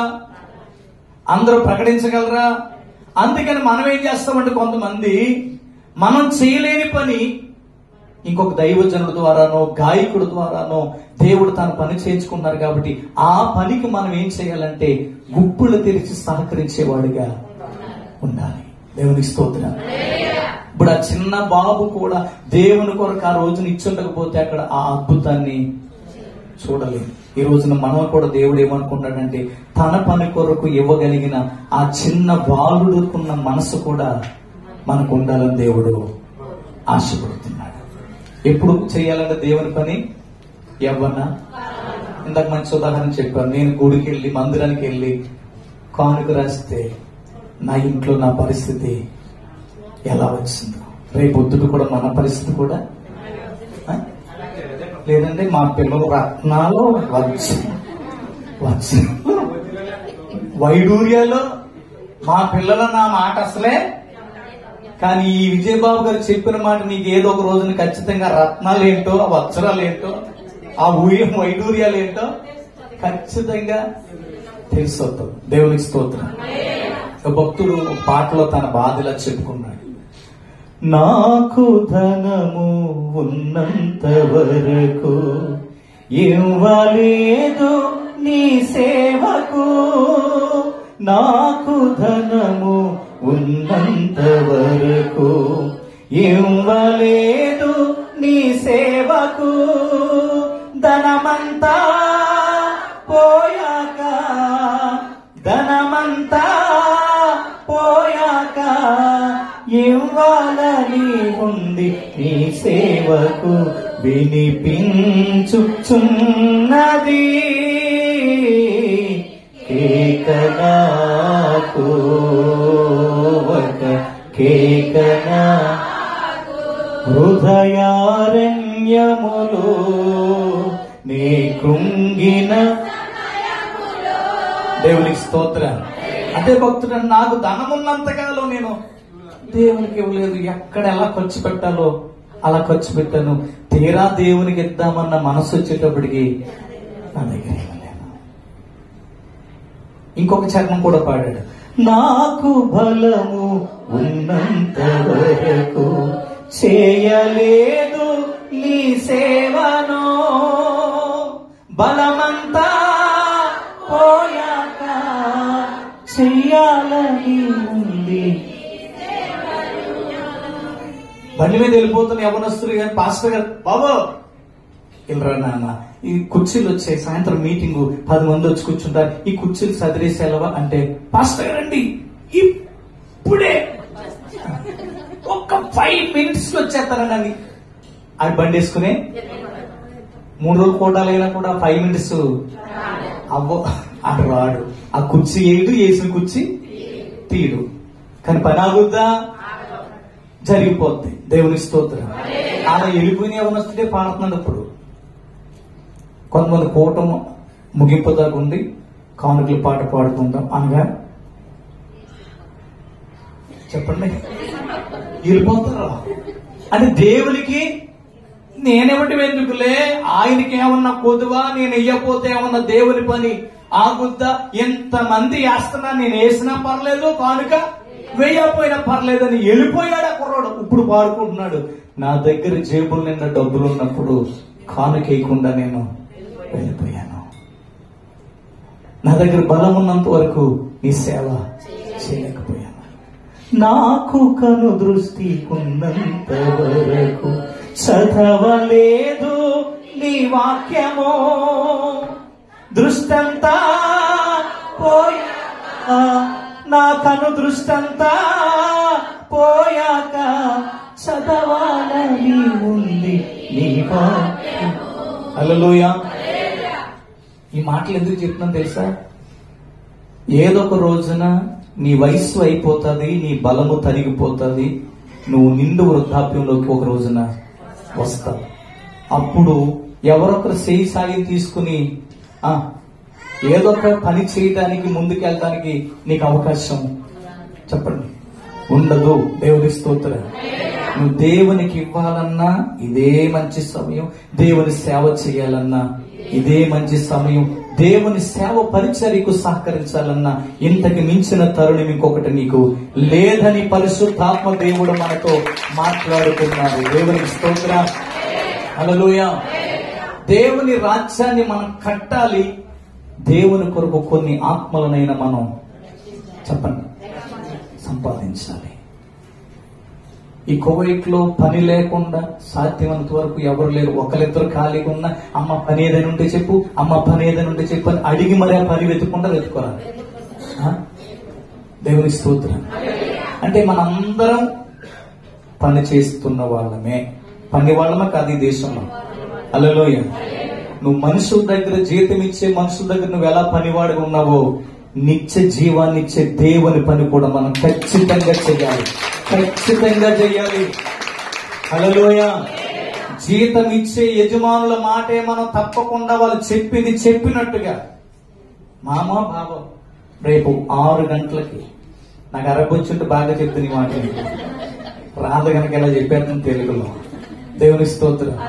Speaker 1: అందరూ ప్రకటించగలరా? అందుకని మనం ఏం చేస్తామంటే, కొంతమంది మనం చేయలేని పని ఇంకొక దైవజనుడు ద్వారానో, గాయకుడు ద్వారానో దేవుడు తన పని చేయించుకున్నారు కాబట్టి ఆ పనికి మనం ఏం చేయాలంటే గుప్పులు తెరిచి సహకరించేవాడిగా ఉండాలి. దేవునికి స్తోత్రం. ఇప్పుడు ఆ చిన్న బాబు కూడా దేవుని కొరకు ఆ రోజున ఇచ్చుండకపోతే అక్కడ ఆ అద్భుతాన్ని చూడలేదు. ఈ రోజున మనం కూడా దేవుడు ఏమనుకుంటాడంటే, తన పని కొరకు ఇవ్వగలిగిన ఆ చిన్న బాలుడుకున్న మనసు కూడా మనకు ఉండాలని దేవుడు ఆశపడుతున్నాడు. ఎప్పుడు చేయాలంటే దేవుని పని ఎవరన్నా, ఇందాక మంచి ఉదాహరణ చెప్పాను. నేను గుడికి వెళ్ళి, మందిరానికి వెళ్ళి కానుక రాస్తే నా ఇంట్లో నా పరిస్థితి ఎలా వచ్చిందో, రేపొద్దుట కూడా మన పరిస్థితి కూడా లేదంటే మా పిల్లలు రత్నాలు వచ్చి వైడూర్యాలు మా పిల్లల నా మాట అసలే. కానీ ఈ విజయబాబు గారు చెప్పిన మాట నీకు ఏదో ఒక రోజున ఖచ్చితంగా రత్నాలు ఏంటో, ఆ వత్సరాలు ఏంటో, ఆ వైడూర్యాలు ఏంటో ఖచ్చితంగా తెలిసొద్దాం. దేవునికి స్తోత్రం. భక్తుడు పాటలో తన బాధలా చెప్పుకున్నాడు. నాకు ధనము ఉన్నంత వరకు ఇవ్వలేదు నీ సేవకు, నాకు ధనము ఉన్నంత వరకు ఇవ్వలేదు నీ సేవకు, ధనమంతా పోయాక, ధనమంతా పోయాక ఇవ్వాలని ఉంది నీ సేవకు వినిపించుచున్నది కేకనాకు ఒక కేకనా హృదయారణ్యములో నీ కృంగిన. దేవునికి స్తోత్రం. అదే భక్తుడు, నాకు ధనమున్నంతకాలం నేను దేవునికి ఇవ్వలేదు, ఎక్కడ ఎలా ఖర్చు పెట్టాలో అలా ఖర్చు పెట్టాను, తీరా దేవునికి ఇద్దామన్న మనసు వచ్చేటప్పటికి నా దగ్గర ఇవ్వలేను. ఇంకొక చరణం కూడా పాడాడు. నాకు బలము ఉన్నంత వరకు చేయలేదు నీ సేవను, బలమంతా పోయాక చెయ్యాలని ఉంది. బండి మీద వెళ్ళిపోతున్న యవనస్తులు కానీ పాస్టర్ గారు, బాబు ఇలా నాన్న ఈ కుర్చీలు వచ్చాయి, సాయంత్రం మీటింగ్ 10 మంది వచ్చి కూర్చుంటారు, ఈ కుర్చీలు సదిరేసేలవా అంటే, పాస్టర్ గారండి ఇప్పుడే ఒక్క 5 minutes వచ్చేస్తారని అది బండి వేసుకునే 3 రోజులు కోటాలైనా కూడా 5 minutes అవ్వ అటు రాడు. ఆ కుర్చీ వేయడు, వేసిన కుర్చీ తీయడు. కానీ పని ఆగుద్దా? జరిగిపోద్ది. దేవుని స్తోత్రం. అలా వెళ్ళిపోయిన ఏమైనా వస్తే పాడుతున్నాడు. ఇప్పుడు కొంతమంది కూటం ముగింపు దాకా ఉండి కానుకలు పాట పాడుకుంటాం అనగా చెప్పండి వెళ్ళిపోతారు. అంటే దేవునికి నేనేమిటి ఎందుకులే, ఆయనకి ఏమన్నా కొదువా, నేను వెయ్యపోతే ఏమన్నా దేవుని పని ఆగుద్దా, ఎంతమంది వేస్తున్నా నేను వేసినా పర్లేదు, కానుక వేయకపోయినా పర్లేదని వెళ్ళిపోయాడు ఆ కుర్రాడు. ఇప్పుడు పాడుకుంటున్నాడు, నా దగ్గర జేబుల నిండా డబ్బులు ఉన్నప్పుడు కానుక వేయకుండా నేను వెళ్ళిపోయాను. నా దగ్గర బలం ఉన్నంత వరకు నీ సేవ చేయలేకపోయాను. నాకు కను దృష్టి ఉన్నంత వరకు చదవలేదు నీ వాక్యమో, దృష్టంతా పోయాక, నా కను దృష్టంతా పోయాక చదవాలని ఉంది నీ వాక్యం. హల్లెలూయా. ఈ మాటలు ఎందుకు చెప్తున్నాను తెలుసా? ఏదో ఒక రోజున నీ వయస్సు అయిపోతుంది, నీ బలము తరిగిపోతుంది, నువ్వు నిండు వృద్ధాప్యంలోకి ఒక రోజున వస్తావు. అప్పుడు ఎవరొకరు చేయి సాగి తీసుకుని ఏదో ఒక పని చేయడానికి ముందుకు వెళ్ళడానికి నీకు అవకాశం చెప్పండి ఉండదు. దేవుని స్తోత్రం. నువ్వు దేవునికి ఇవ్వాలన్నా ఇదే మంచి సమయం, దేవుని సేవ చేయాలన్నా ఇదే మంచి సమయం, దేవుని సేవ పరిచర్యకు సహకరించాలన్నా ఇంతకు మించిన తరుణం ఇంకొకటి నీకు లేదని పరిశుద్ధాత్మ దేవుడు మనతో మాట్లాడుతున్నాడు. దేవునికి స్తోత్రం. హల్లెలూయా. దేవుని రాజ్యాన్ని మనం కట్టాలి. దేవుని కొరకు కొన్ని ఆత్మలనైనా మనం చెప్పండి సంపాదించాలి. ఈ కువైట్ లో పని లేకుండా సాధ్యమైనంత వరకు ఎవరు లేరు. ఒకరిద్దరు ఖాళీగా ఉన్న అమ్మ పని ఏదైనా ఉంటే చెప్పు, అమ్మ పని ఏదైనా ఉంటే చెప్పు అని అడిగి మరే పని వెతుక్కుండా వెతుకోరాలి. దేవుని స్తోత్రం. అంటే మనందరం పని చేస్తున్న వాళ్ళమే, పని వాళ్ళమే కాదు ఈ దేశంలో. హల్లెలూయా. నువ్వు మనుషుల దగ్గర జీతం ఇచ్చే మనుషుల దగ్గర నువ్వు ఎలా పనివాడిగా ఉన్నావో, నిత్య జీవాన్ని ఇచ్చే దేవుని పని కూడా మనం ఖచ్చితంగా చేయాలి, ఖచ్చితంగా చేయాలి. హల్లెలూయా. జీతం ఇచ్చే యజమానుల మాటే మనం తప్పకుండా వాళ్ళు చెప్పింది చెప్పినట్టుగా, మామ బాబా రేపు 6 గంటలకి, నాకు అరబొచ్చుంటే బాగా చెప్తుంది మాట, రాదు కనుక ఎలా చెప్పారు తెలుగులో. దేవుని స్తోత్రం.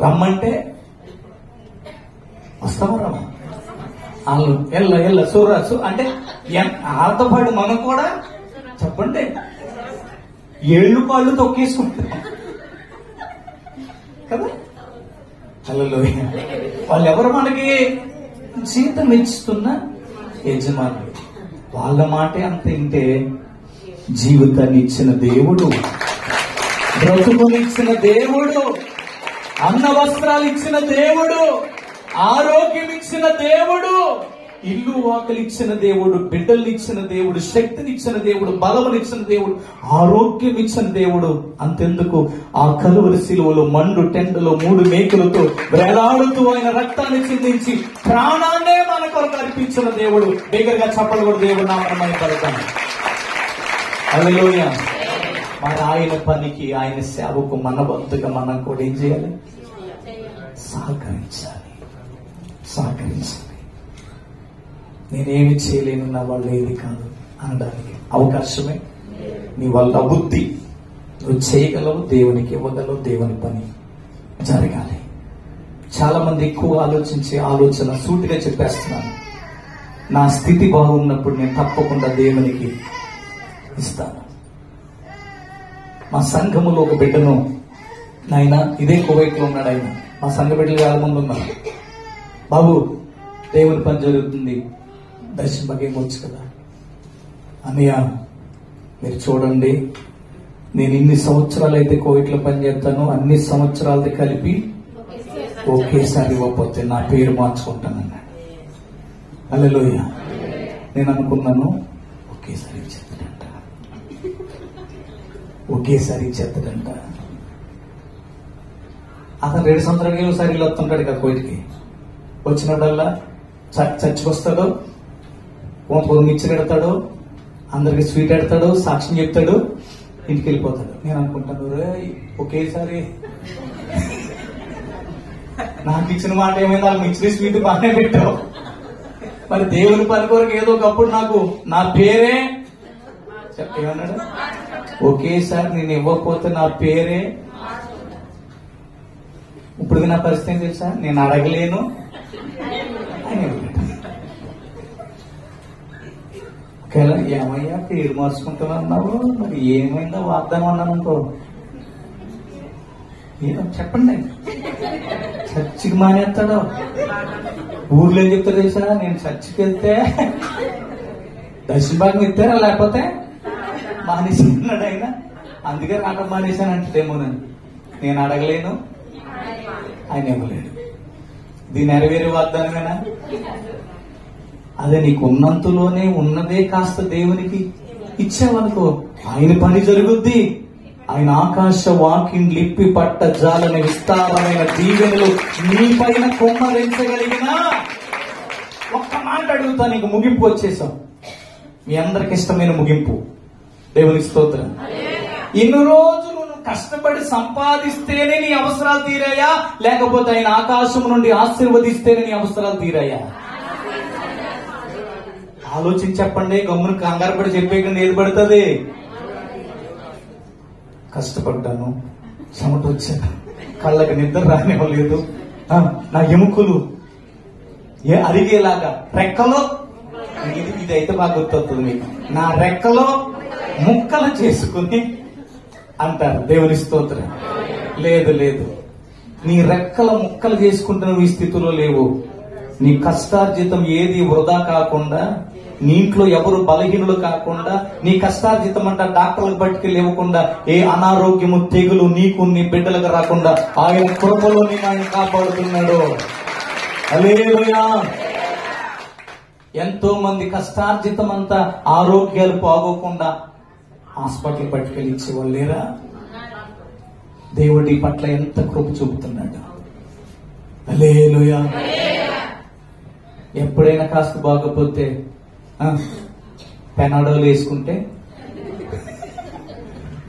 Speaker 1: రమ్మంటే వస్తామా? రమ్మ వాళ్ళు ఎల్ల సూరాసు అంటే వాళ్ళతో పాటు మనం కూడా చెప్పండి ఏళ్ళు కాళ్ళు తొక్కేసుకుంటాం కదా. హల్లెలూయా. వాళ్ళు ఎవరు? మనకి జీతం ఇస్తున్న యజమానులు. వాళ్ళ మాటే అంత వింటే జీవితాన్ని ఇచ్చిన దేవుడు, బ్రతుకునిచ్చిన దేవుడు, అన్న వస్త్రాలు ఇచ్చిన దేవుడు, ఆరోగ్యం ఇచ్చిన దేవుడు, ఇల్లు వాకలు ఇచ్చిన దేవుడు, బిడ్డల్ని ఇచ్చిన దేవుడు, శక్తిని ఇచ్చిన దేవుడు, బలమునిచ్చిన దేవుడు, ఆరోగ్యం ఇచ్చిన దేవుడు. అంతెందుకు ఆ కలువరి శిలువలో మండు టెంటలో 3 మేకులతో వేలాడుతూ ఆయన రక్తాన్ని చిందించి ప్రాణాన్నే మన కొరకు అర్పించిన దేవుడు. దగ్గరగా చెప్పలు కూడా దేవుడు నామమై పడతాను. హల్లెలూయా. మరి ఆయన పనికి, ఆయన సేవకు మన వద్దగా మనం కూడా ఏం చేయాలి? సహకరించాలి, సహకరించాలి. నేనేమి చేయలేను, నా వల్ల ఏది కాదు అనడానికి అవకాశమే. నీ వల్ల బుద్ధి నువ్వు చేయగలవు, దేవునికి ఇవ్వగలవు, దేవుని పని జరగాలి. చాలా మంది ఎక్కువ ఆలోచించే ఆలోచన సూటిగా చెప్పేస్తున్నాను. నా స్థితి బాగున్నప్పుడు నేను తప్పకుండా దేవునికి ఇస్తాను. మా సంఘములో ఒక బిడ్డను, నాయన ఇదే కువైట్ లో ఉన్నాడు ఆయన, మా సంఘ బిడ్డలు చాలా మంది ఉన్నారు. బాబు దేవుని పని జరుగుతుంది, దర్శనం ఏమొచ్చు కదా అన్నయ్య, మీరు చూడండి, నేను ఇన్ని సంవత్సరాలు అయితే కువైట్ లో పని చేస్తాను, అన్ని సంవత్సరాలతో కలిపి ఒకేసారి ఇవ్వకపోతే నా పేరు మార్చుకుంటానన్నాడు. హల్లెలూయా. నేను అనుకున్నాను ఒకేసారి ఇచ్చేస్తాడంట, ఒకేసారి ఇచ్చేస్తాడంట. అతను 2 సంవత్సరాలకి ఒకసారి ఇల్లు వస్తుంటాడు కదా కోయిటికి. వచ్చినప్పుడల్లా చర్చికి వస్తాడు, కొంత మిక్చర్ పెడతాడు, అందరికి స్వీట్ పెడతాడు, సాక్ష్యం చెప్తాడు, ఇంటికి వెళ్ళిపోతాడు. నేను అనుకుంటాను ఒకేసారి నాకు ఇచ్చిన మాట ఏమైంది, వాళ్ళు మిక్చర్ స్వీట్ బాగానే పెట్టావు, మరి దేవుని పని కొరకు ఏదో ఒకప్పుడు నాకు నా పేరే ఏమన్నాడు, ఒకేసారి నేను ఇవ్వకపోతే నా పేరే. ఇప్పుడు నా పరిస్థితి ఏం తెలుసా, నేను అడగలేను అని ఒకవేళ ఏమయ్యా పేరు మార్చుకుంటానన్నావు, మరి ఏమైందో వాగ్దానం అన్నాను అనుకో, ఏదో చెప్పండి. చర్చికి మానేస్తాడు. ఊర్లో ఏం చెప్తాడు తెలుసా, నేను చర్చికి వెళ్తే దర్శన భాగం ఇస్తారా లేకపోతే మానేసినాడు ఆయన, అందుకే రాక మానేశానంటేమోనని. నేను అడగలేను, ఆయన ఇవ్వలేడు. దీని నెరవేరే వాగ్దానమేనా? అదే నీకు ఉన్నంతలోనే ఉన్నదే కాస్త దేవునికి ఇచ్చావనుకో, ఆయన పని జరుగుద్ది. ఆయన ఆకాశ వాకింగ్ లిప్పి పట్ట జాలని విస్తారమైన దీవెనలు నీ పైన కొమ్మరించగలిగిన. ఒక్క మాట అడుగుతా, నీకు ముగింపు వచ్చేసాం. మీ అందరికి ఇష్టమైన ముగింపు. దేవునికి స్తోత్రం. ఇన్ని రోజులు నువ్వు కష్టపడి సంపాదిస్తేనే నీ అవసరాలు తీరాయా, లేకపోతే ఆయన ఆకాశం నుండి ఆశీర్వదిస్తేనే నీ అవసరాలు తీరాయా? ఆలోచించి చెప్పండి. గమ్మును కంగారు పడి చెప్పేకండి, ఏది పడుతుంది. కష్టపడ్డాను, చెమట వచ్చాను, కళ్ళకి నిద్ర రానివ్వలేదు, నా ఎముకలు అరిగేలాగా రెక్కలో, ఇది అయితే బాగా గుర్తొస్తుంది మీకు, నా రెక్కలో ముక్కలు చేసుకుని అంటారు. దేవుని స్తోత్రం. లేదు లేదు, నీ రెక్కల ముక్కలు చేసుకుంటే నువ్వు ఈ స్థితిలో లేవు. నీ కష్టార్జితం ఏది వృధా కాకుండా, నీ ఇంట్లో ఎవరు బలహీనులు కాకుండా, నీ కష్టార్జితం అంట డాక్టర్లకు బట్టికి లేవకుండా, ఏ అనారోగ్యము తెగులు నీకు నీ బిడ్డలకు రాకుండా ఆయన కృపలో నేను ఆయన కాపాడుతున్నాడు. హల్లెలూయా. ఎంతో మంది కష్టార్జితం అంతా ఆరోగ్యాలు బాగోకుండా హాస్పిటల్ పట్టుకెళ్ళి ఇచ్చేవాళ్ళు లేరా? దేవుడి పట్ల ఎంత కృప చూపుతున్నాడు. హల్లెలూయా. ఎప్పుడైనా కాస్త బాగపోతే పెనాడోలు వేసుకుంటే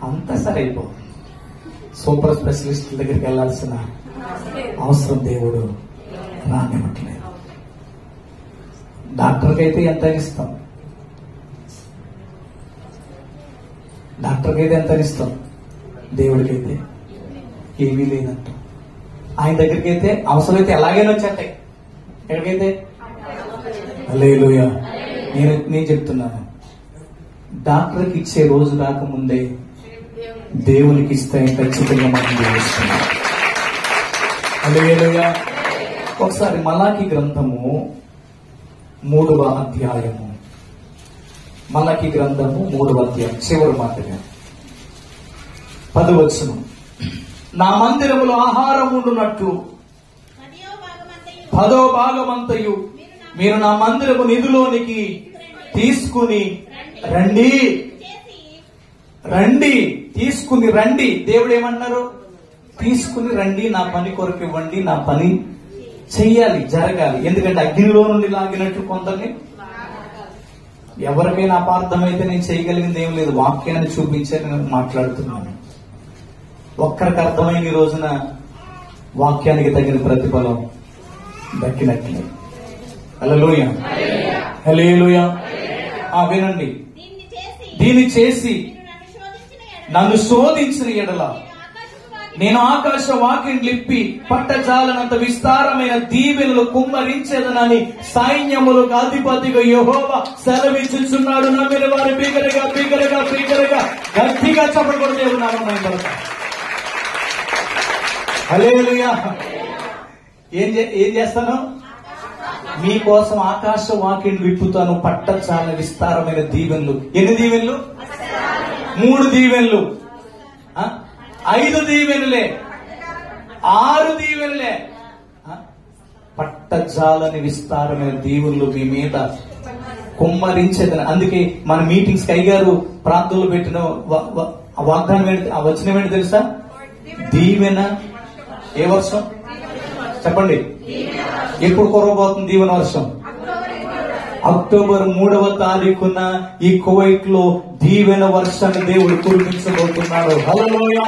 Speaker 1: అంతా సరైపో, సూపర్ స్పెషలిస్టుల దగ్గరికి వెళ్లాల్సిన అవసరం దేవుడు రానివ్వట్లేదు. డాక్టర్కి అయితే ఎంత ఇస్తాం, డాక్టర్కి అయితే ఎంత ఇస్తాం, దేవుడికైతే ఏమీ లేదంట. ఆయన దగ్గరికి అయితే అవసరమైతే ఎలాగైనా వచ్చేస్తాయి. ఎక్కడికైతే హల్లెలూయా. నేను చెప్తున్నాను, డాక్టర్కి ఇచ్చే రోజు రాకముందే దేవునికి ఇస్తే ఖచ్చితంగా మనం జీవిస్తున్నాం. హల్లెలూయా. ఒకసారి మలాకి గ్రంథము 3వ అధ్యాయము, మలాకి గ్రంథము 3వ అధ్యాయం చివరి మాటగా 10వ వచనం. నా మందిరములో ఆహారం ఉండునట్లు 10వ భాగమంతయు మీరు నా మందిరపు నిధిలోనికి తీసుకుని రండి, రండి, తీసుకుని రండి. దేవుడు ఏమన్నారు? తీసుకుని రండి, నా పని కొరకు ఇవ్వండి, నా పని చెయ్యాలి, జరగాలి. ఎందుకంటే అగ్నిలో నుండి లాగినట్టు కొందరిని, ఎవరికైనా అపార్థమైతే నేను చేయగలిగింది ఏం లేదు, వాక్యాన్ని చూపించే నేను మాట్లాడుతున్నాను. ఒక్కరికి అర్థమైన ఈ రోజున వాక్యానికి తగిన ప్రతిఫలం దక్కినట్లే. హల్లెలూయా. హల్లెలూయా. వినండి, దీన్ని చేసి నన్ను శోధించిన ఎడల నేను ఆకాశ వాకింగ్ లిప్పి పట్టజాలనంత విస్తారమైన దీవెనలు కుమ్మరించేదనని సైన్యములకు అధిపతిగా యెహోవా సెలవిచ్చుచున్నాడు. నమ్మిన వారు బిగ్గరగా బిగ్గరగా బిగ్గరగా గట్టిగా చప్పట్లు దేవుడు. హల్లెలూయా. ఏం చేస్తాను? మీకోసం ఆకాశ వాకింగ్ విప్పుతాను, పట్టజాల విస్తారమైన దీవెనలు. ఎన్ని దీవెనలు? 3 దీవెనలు, 5 దీవెనలే, 6 దీవెనలే. పట్టజాలని విస్తారమైన దీవులు మీ మీద కుమ్మరించేదని. అందుకే మన మీటింగ్స్ కి అయ్యగారు ప్రాంతంలో పెట్టిన వాగ్దానం ఏంటి, ఆ వచనం ఏంటి తెలుసా? దీవెన. ఏ వర్షం చెప్పండి? ఎప్పుడు కురవబోతుంది దీవెన వర్షం? అక్టోబర్ 3వ తారీఖున ఈ కువైట్ లో దీవెన వర్షాన్ని దేవుడు కురిపించబోతున్నాడు. హల్లెలూయా,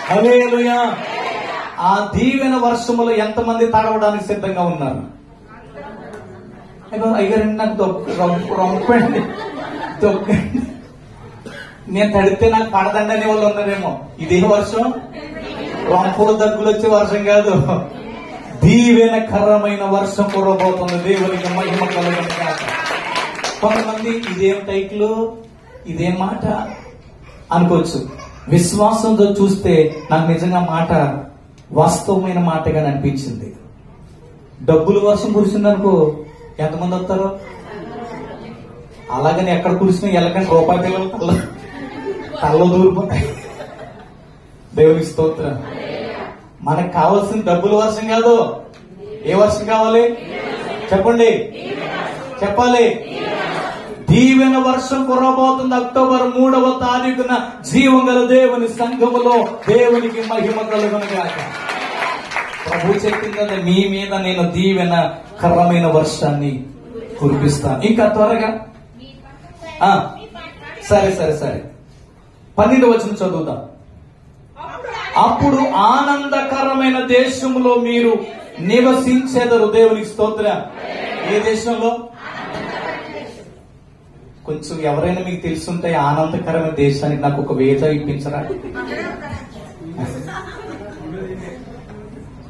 Speaker 1: హల్లెలూయా. ఆ దీవెన వర్షములో ఎంతమంది తడవడానికి సిద్ధంగా ఉన్నారు? అయ్యారండి నాకు రొంపండి, దొక్కండి, నేను తడితే నాకు పడదండి అనే వాళ్ళు ఉన్నారేమో. ఇదే వర్షం రొంపుడు దగ్గులు వచ్చే వర్షం కాదు, దీవెనకరమైన వర్షం కురవబోతుంది. దేవునికి మహిమ కలుగును గాక. కొంతమంది ఇదేం టైటిల్, ఇదేం మాట అనుకోవచ్చు. విశ్వాసంతో చూస్తే నాకు నిజంగా మాట వాస్తవమైన మాటగా అనిపించింది. డబ్బులు వర్షం కురిసిందనుకో ఎంతమంది వస్తారు? అలాగని ఎక్కడ కురిసినా ఎలాగంటే రూపాయి పిల్లలు కళ్ళలో దూరిపోతాయి. దేవునికి స్తోత్రం. మనకు కావాల్సిన డబ్బుల వర్షం కాదు. ఏ వర్షం కావాలి చెప్పండి? చెప్పాలి. దీవెన వర్షం కురవబోతుంది. అక్టోబర్ 3వ తారీఖున జీవం గల దేవుని సంఘములో దేవునికి మహిమ కలుగును గాక. ప్రభు చెప్పింది కదా, మీ మీద నేను దీవెన కరమైన వర్షాన్ని కురిపిస్తాను. ఇంకా త్వరగా సరే 12వ వచనం చదువుతాం. అప్పుడు ఆనందకరమైన దేశంలో మీరు నివసించేదరు. దేవునికి స్తోత్రం. ఏ దేశంలో? కొంచెం ఎవరైనా మీకు తెలుసుంటే ఆనందకరమైన దేశానికి నాకు ఒక వీసా ఇప్పించరా?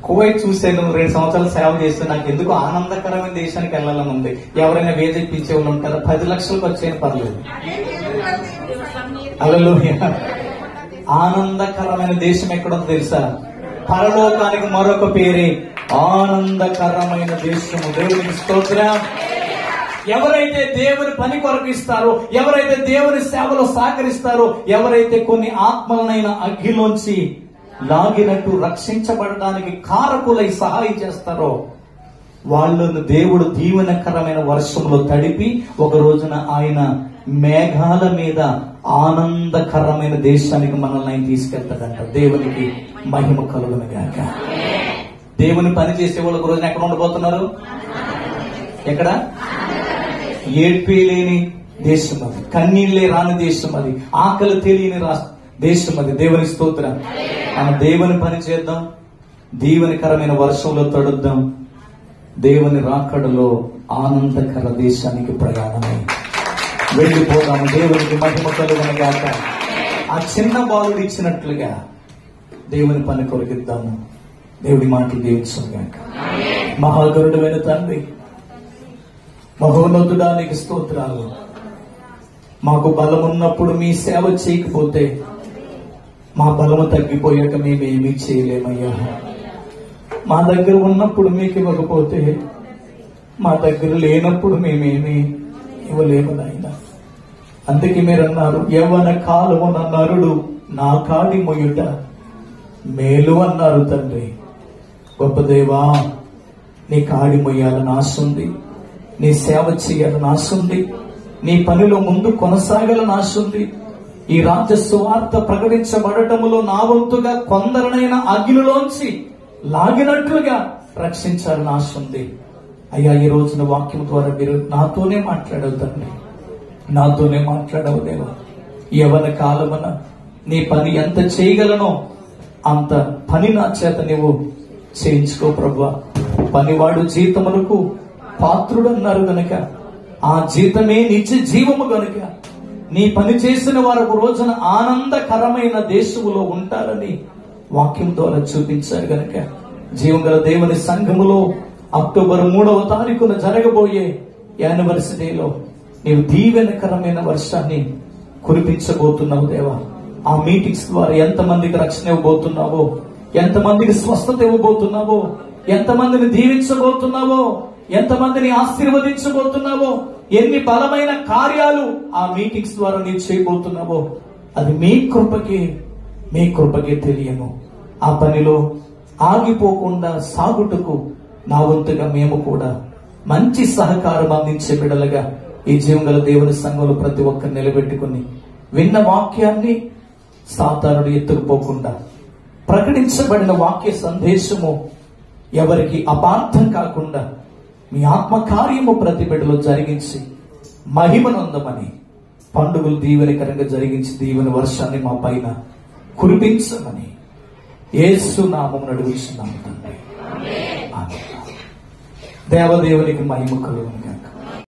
Speaker 1: కువైట్ చూశాను, 2 సంవత్సరాలు సేవ చేస్తే నాకు ఎందుకు ఆనందకరమైన దేశానికి వెళ్ళాలని ఉంది. ఎవరైనా వీసా ఇప్పించే వాళ్ళు ఉంటారా? 10 లక్షలకు వచ్చేది పర్లేదు. హల్లెలూయా. ఆనందకరమైన దేశం ఎక్కడుందో తెలుసా? పరలోకానికి మరొక పేరే ఆనందకరమైన దేశము. దేవునికి స్తోత్రం. ఎవరైతే దేవుని పని కొరకు ఇస్తారో, ఎవరైతే దేవుని సేవలో సహకరిస్తారో, ఎవరైతే కొన్ని ఆత్మలనైన అగ్గిలోంచి లాగినట్టు రక్షించబడడానికి కారకులై సహాయం చేస్తారో వాళ్ళను దేవుడు దీవెనకరమైన వర్షంలో తడిపి ఒక రోజున ఆయన మేఘాల మీద ఆనందకరమైన దేశానికి మనల్ని ఆయన తీసుకెళ్తాడంట. దేవునికి మహిమ కలుగును గాక. దేవుని పని చేసే వాళ్ళు ఒక రోజున ఎక్కడ ఉండబోతున్నారు? ఎక్కడ? ఏడ్పే లేని దేశం అది, కన్నీళ్లే రాని దేశం అది, ఆకలి తెలియని దేశం అది. దేవుని స్తోత్రం. మనం దేవుని పని చేద్దాం, దీవెనకరమైన వర్షంలో తడుద్దాం, దేవుని రాకడలో ఆనందకర దేశానికి ప్రయాణమై వెళ్ళిపోదాము. దేవునికి మహిమ కలుగును గాక. ఆ చిన్న బాలుడు ఇచ్చినట్లుగా దేవుని పని కొరకిద్దాము. దేవుడి మాటలు దీవించును గాక. మహాగరుడైన తండ్రి, మహోన్నతుడానికి స్తోత్రాలు. మాకు బలం ఉన్నప్పుడు మీ సేవ చేయకపోతే మా బలము తగ్గిపోయాక మేమేమీ చేయలేమయ్యా. మా దగ్గర ఉన్నప్పుడు మీకు ఇవ్వకపోతే మా దగ్గర లేనప్పుడు మేమేమీ ఇవ్వలేము నాయన. అందుకే మీరు అన్నారు, యవ్వన కాలమున నరుడు నా కాడి మొయ్యుట మేలు అన్నారు. తండ్రి గొప్ప దేవా, నీ కాడి మొయ్యాలని ఆశ ఉంది, నీ సేవ చేయాలని ఆశ ఉంది, నీ పనిలో ముందు కొనసాగాలని ఆశ ఉంది. ఈ రాజ్య సువార్త ప్రకటించబడటములో నా వంతుగా కొందరినైనా అగ్నిలోంచి లాగినట్లుగా రక్షించాలని ఆశ ఉంది. అయ్యా, ఈ రోజున వాక్యం ద్వారా మీరు నాతోనే మాట్లాడవు తండ్రి, నాతోనే మాట్లాడవు దేవా. యవ్వన కాలమున నీ పని ఎంత చేయగలనో అంత పని నా చేత నీవు చేయించుకో ప్రభువా. పనివాడు జీతములకు పాత్రుడు అన్నారు గనుక ఆ జీతమే నిత్య జీవము గనుక నీ పని చేసిన వారు ఒక రోజున ఆనందకరమైన దేశములో ఉంటారని వాక్యం ద్వారా చూపించారు గనుక జీవం గల దేవుని సంఘములో అక్టోబర్ 3వ తారీఖున జరగబోయే యానివర్సరీలో నీవు దీవెనకరమైన వర్షాన్ని కురిపించబోతున్నావు దేవా. ఆ మీటింగ్స్ ద్వారా ఎంతమందికి రక్షణ ఇవ్వబోతున్నావో, ఎంతమందికి స్వస్థత ఇవ్వబోతున్నావో, ఎంతమందిని దీవించబోతున్నావో, ఎంతమందిని ఆశీర్వదించబోతున్నావో, ఎన్ని బలమైన కార్యాలు ఆ మీటింగ్స్ ద్వారా నీవు చేయబోతున్నావో అది మీ కృపకే తెలియను. ఆ పనిలో ఆగిపోకుండా సాగుటకు నా వంతుగా మేము కూడా మంచి సహకారం అందించే బిడ్డలుగా ఈ జీవంగల దేవుని సంఘంలో ప్రతి ఒక్కరు నిలబెట్టుకుని విన్న వాక్యాన్ని సాతానుడు ఎత్తుకుపోకుండా ప్రకటించబడిన వాక్య సందేశము ఎవరికి అపార్థం కాకుండా మీ ఆత్మకార్యము ప్రతి బిడ్డలో జరిగించి మహిమనందమని పండుగలు దీవెనకరంగా జరిగించి దీవెన వర్షాన్ని మా పైన కురిపించమని యేసు నామమున అడుగుచున్నాము తండ్రి. ఆమేన్. దేవదేవునికి మహిమ కలుగును గాక.